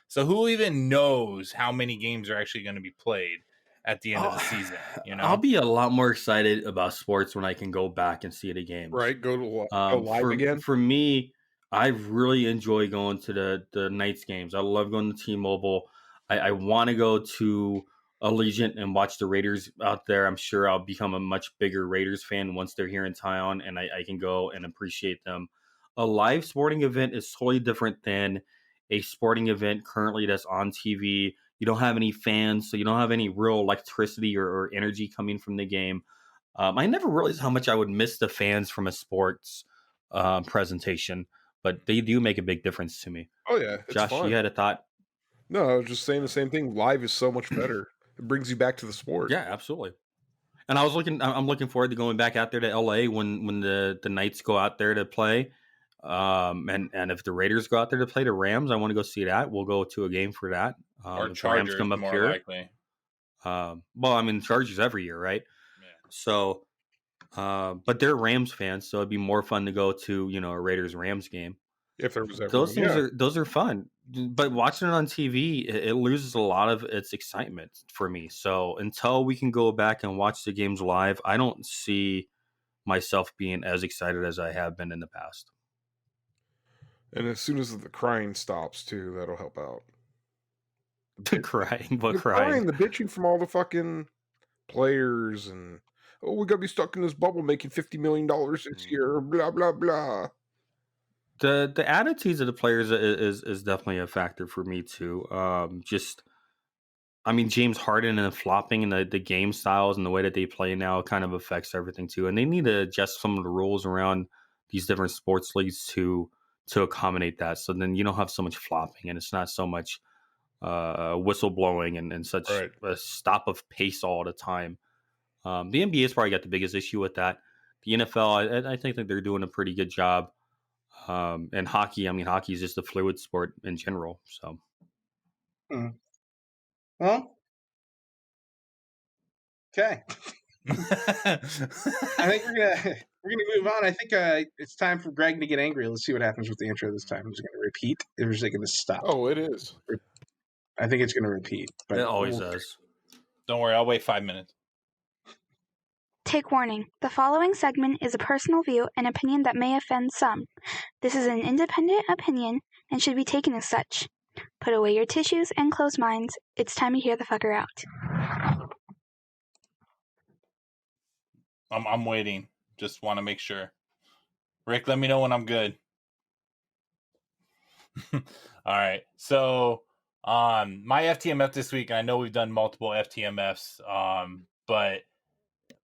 so who even knows how many games are actually going to be played at the end of the season? I'll be a lot more excited about sports when I can go back and see the games. Right, go live again. For me, I really enjoy going to the Knights games. I love going to T-Mobile. I want to go to Allegiant and watch the Raiders out there. I'm sure I'll become a much bigger Raiders fan once they're here in town and I can go and appreciate them. A live sporting event is totally different than a sporting event currently that's on TV. You don't have any fans, so you don't have any real electricity or energy coming from the game. I never realized how much I would miss the fans from a sports presentation, but they do make a big difference to me. Oh yeah, it's Josh, fun. you had a thought? No, I was just saying the same thing. Live is so much better. It brings you back to the sport. Yeah, absolutely. And I'm looking forward to going back out there to LA when the Knights go out there to play. And if the Raiders go out there to play the Rams, I want to go see that. We'll go to a game for that. Or if Chargers, the Rams come up more here. likely. Well, I mean, Chargers every year, right? Yeah. So, but they're Rams fans, so it'd be more fun to go to, a Raiders Rams game. If there was ever Those one, things those are fun, but watching it on TV, it loses a lot of its excitement for me. So until we can go back and watch the games live, I don't see myself being as excited as I have been in the past. And as soon as the crying stops too, that'll help out. The crying, but The crying. the bitching from all the fucking players, and we gotta be stuck in this bubble making $50 million this year, blah blah blah. The attitudes of the players is definitely a factor for me too. James Harden and the flopping and the game styles and the way that they play now kind of affects everything too. And they need to adjust some of the rules around these different sports leagues to accommodate that. So then you don't have so much flopping and it's not so much whistle blowing and such a stop of pace all the time. The NBA has probably got the biggest issue with that. The NFL, I think that they're doing a pretty good job. And hockey, hockey is just a fluid sport in general. So, well, okay. I think we're gonna move on. I think it's time for Greg to get angry. Let's see what happens with the intro this time. Is it gonna repeat? Or is it gonna stop? Oh, it is. I think it's gonna repeat. But it always does. Don't worry, I'll wait 5 minutes. Take warning. The following segment is a personal view and opinion that may offend some. This is an independent opinion and should be taken as such. Put away your tissues and closed minds. It's time to hear the fucker out. I'm waiting. Just want to make sure. Rick, let me know when I'm good. All right. So, my FTMF this week, and I know we've done multiple FTMFs, but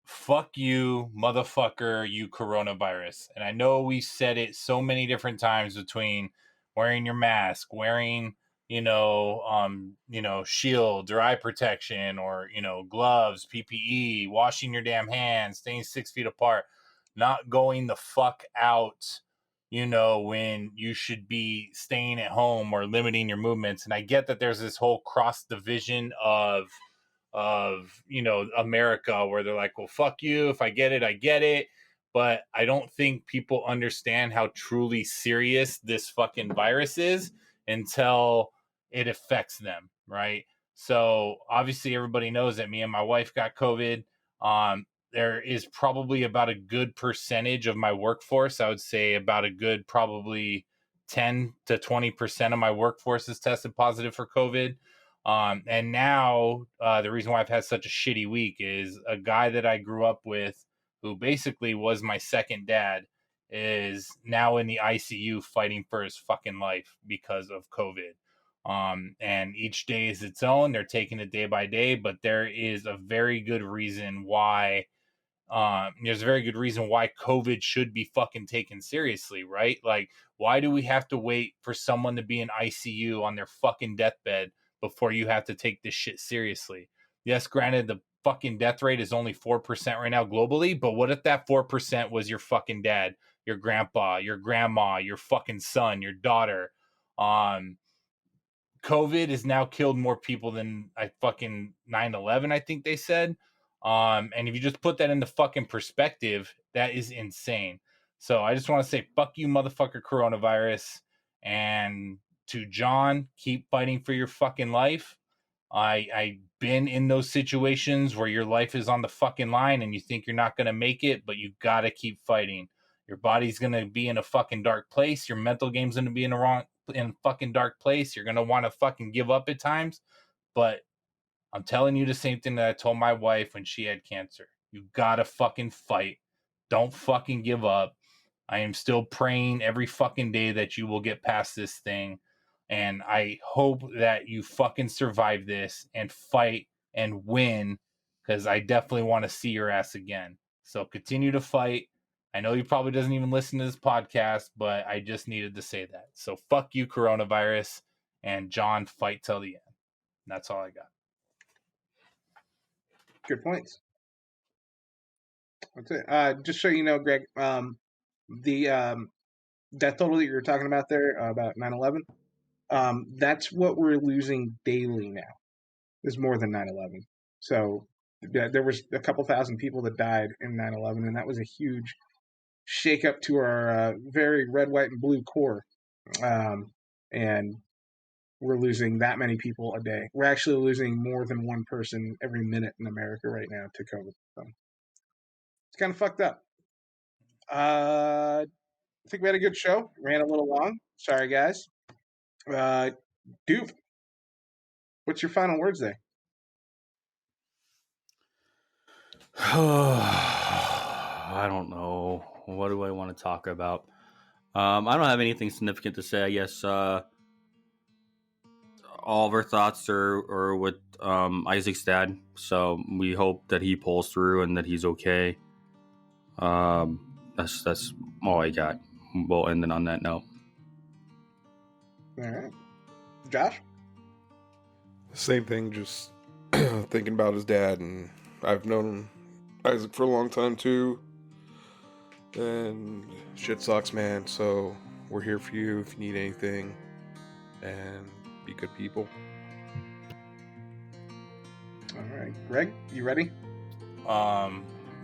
fuck you, motherfucker, you coronavirus. And I know we said it so many different times between wearing your mask, wearing, shields or eye protection or, gloves, PPE, washing your damn hands, staying 6 feet apart, not going the fuck out, when you should be staying at home or limiting your movements. And I get that there's this whole cross division of America where they're like, well, fuck you. If I get it, I get it. But I don't think people understand how truly serious this fucking virus is until it affects them, right? So obviously everybody knows that me and my wife got COVID. There is probably about a good percentage of my workforce. I would say about a good probably 10 to 20% of my workforce is tested positive for COVID. And now the reason why I've had such a shitty week is a guy that I grew up with who basically was my second dad is now in the ICU fighting for his fucking life because of COVID. And each day is its own. They're taking it day by day, but there is a very good reason why COVID should be fucking taken seriously, right? Like, why do we have to wait for someone to be in ICU on their fucking deathbed before you have to take this shit seriously? Yes, granted, the fucking death rate is only 4% right now globally, but what if that 4% was your fucking dad, your grandpa, your grandma, your fucking son, your daughter? COVID has now killed more people than 9/11, I think they said. And if you just put that into fucking perspective, that is insane. So I just want to say, fuck you, motherfucker, coronavirus. And to John, keep fighting for your fucking life. I've been in those situations where your life is on the fucking line and you think you're not going to make it, but you got to keep fighting. Your body's going to be in a fucking dark place. Your mental game's going to be in a fucking dark place. You're going to want to fucking give up at times. But I'm telling you the same thing that I told my wife when she had cancer. You got to fucking fight. Don't fucking give up. I am still praying every fucking day that you will get past this thing. And I hope that you fucking survive this and fight and win, because I definitely want to see your ass again. So continue to fight. I know he probably doesn't even listen to this podcast, but I just needed to say that. So fuck you, coronavirus, and John, fight till the end. And that's all I got. Good points. That's it. Just so you know, Greg, the death total that you were talking about there, about 9/11, that's what we're losing daily now. There's more than 9/11. So there was a couple thousand people that died in 9/11, and that was a huge shakeup to our very red, white, and blue core. And we're losing that many people a day. We're actually losing more than one person every minute in America right now to COVID. So it's kind of fucked up. I think we had a good show. Ran a little long. Sorry, guys. Dupe, what's your final words there? I don't know. What do I want to talk about? I don't have anything significant to say. I guess all of our thoughts are with Isaac's dad. So we hope that he pulls through and that he's okay. That's all I got. We'll end it on that note. All right. Josh? Same thing, just thinking about his dad, and I've known Isaac for a long time too, and shit sucks, man, so we're here for you if you need anything, and be good people. All right. Greg, you ready?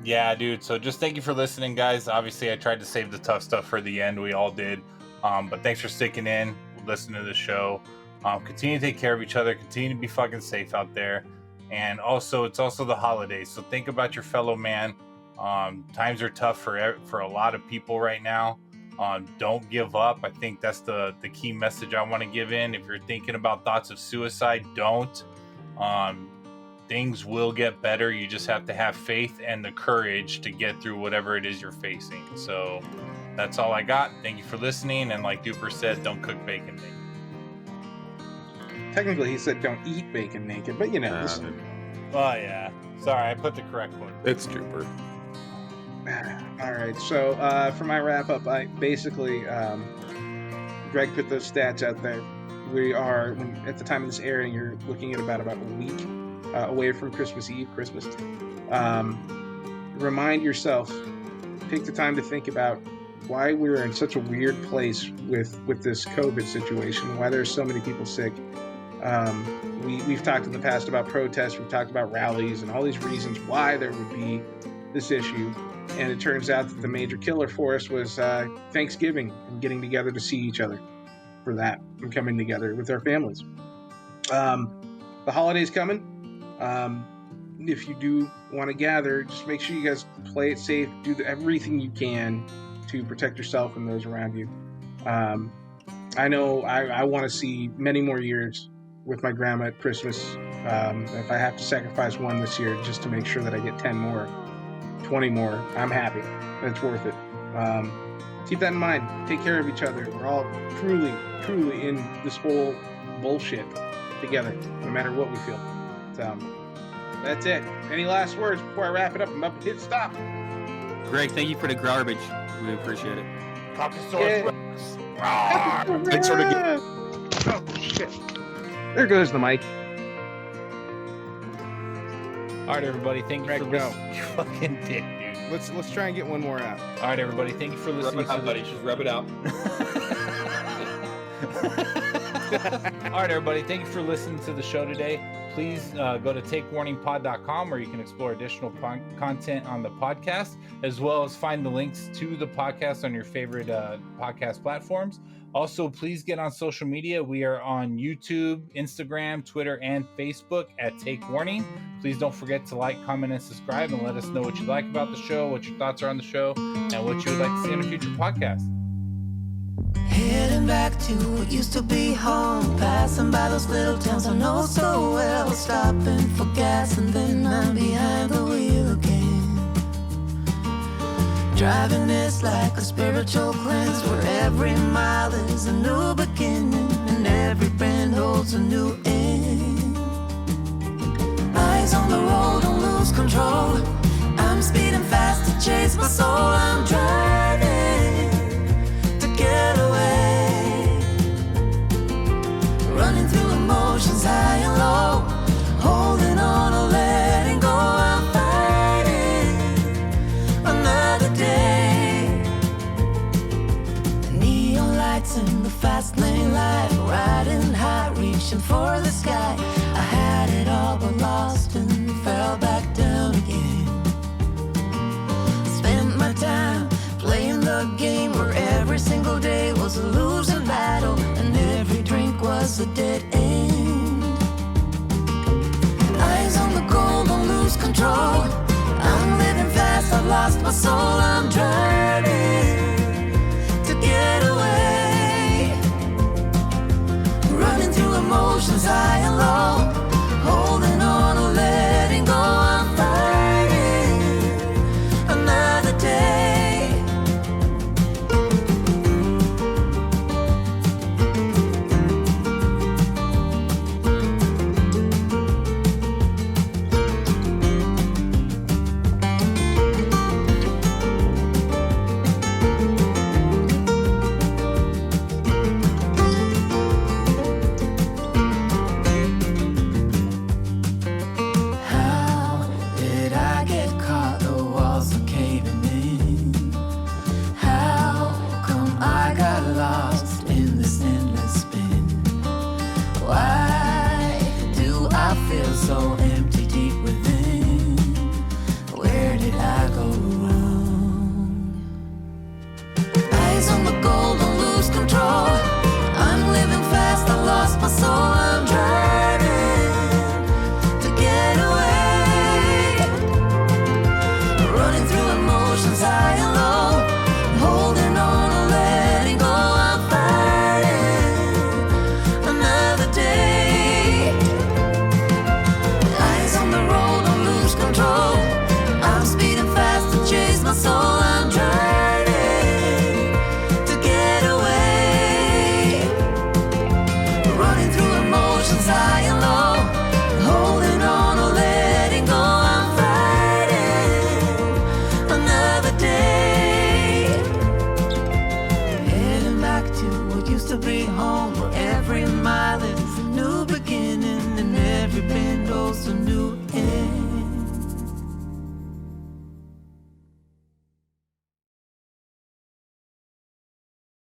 Yeah, dude. So just thank you for listening, guys. Obviously, I tried to save the tough stuff for the end. We all did. But thanks for sticking in, listening to the show. Continue to take care of each other. Continue to be fucking safe out there. And also, it's also the holidays. So think about your fellow man. Times are tough for a lot of people right now. Don't give up. I think that's the key message I want to give in. If you're thinking about thoughts of suicide, don't. Things will get better. You just have to have faith and the courage to get through whatever it is you're facing. So that's all I got. Thank you for listening. And like Duper said, don't cook bacon naked. Technically, he said don't eat bacon naked, but you know. Oh, yeah. Sorry, I put the correct one. It's Duper. All right. So for my wrap up, I basically, Greg put those stats out there. We are, at the time of this airing, you're looking at about a week away from Christmas Eve, Christmas. Remind yourself, take the time to think about why we're in such a weird place with this COVID situation, why there's so many people sick. We've talked in the past about protests, we've talked about rallies and all these reasons why there would be this issue. And it turns out that the major killer for us was Thanksgiving and getting together to see each other for that and coming together with our families. The holiday's coming. If you do want to gather, just make sure you guys play it safe, do everything you can to protect yourself and those around you. I know I want to see many more years with my grandma at Christmas. If I have to sacrifice one this year just to make sure that I get 10 more, 20 more, I'm happy. It's worth it. Keep that in mind. Take care of each other. We're all truly in this whole bullshit together, no matter what we feel. So that's it. Any last words before I wrap it up? I'm up to hit stop. Greg, thank you for the garbage. We appreciate it. Thanks for the Oh shit! There goes the mic. All right, everybody. Thank you Greg, for listening. You fucking dick, dude. Let's try and get one more out. All right, everybody. Thank you for listening. Just rub it out. All right, everybody. Thank you for listening to the show today. Please go to takewarningpod.com where you can explore additional content on the podcast, as well as find the links to the podcast on your favorite podcast platforms. Also, please get on social media. We are on YouTube, Instagram, Twitter, and Facebook at Take Warning. Please don't forget to like, comment, and subscribe, and let us know what you like about the show, what your thoughts are on the show, and what you would like to see on a future podcast. Heading back to what used to be home, passing by those little towns I know so well, stopping for gas and then I'm behind the wheel again. Driving is like a spiritual cleanse where every mile is a new beginning and every bend holds a new end. Eyes on the road, don't lose control. I'm speeding fast to chase my soul. I'm driving a dead end. Eyes on the goal, don't lose control. I'm living fast, I've lost my soul. I'm driving to get away, running through emotions high and low, holding on or letting go. I'm fighting another day. How did I get caught? The walls are caving in. How come I got lost in this endless spin? Why do I feel so empty deep within? Where did I go wrong? Eyes on the goal, don't lose control. I'm living fast, I lost my soul. I'm driving to get away, running through emotions high and low, holding on or letting go. I'm fighting another day. Eyes on the road, don't lose control. I'm speeding fast to chase my soul. I'm driving to get away, running through emotions high and low, holding on or letting go. I'm fighting another day, heading back to what used to be home, where every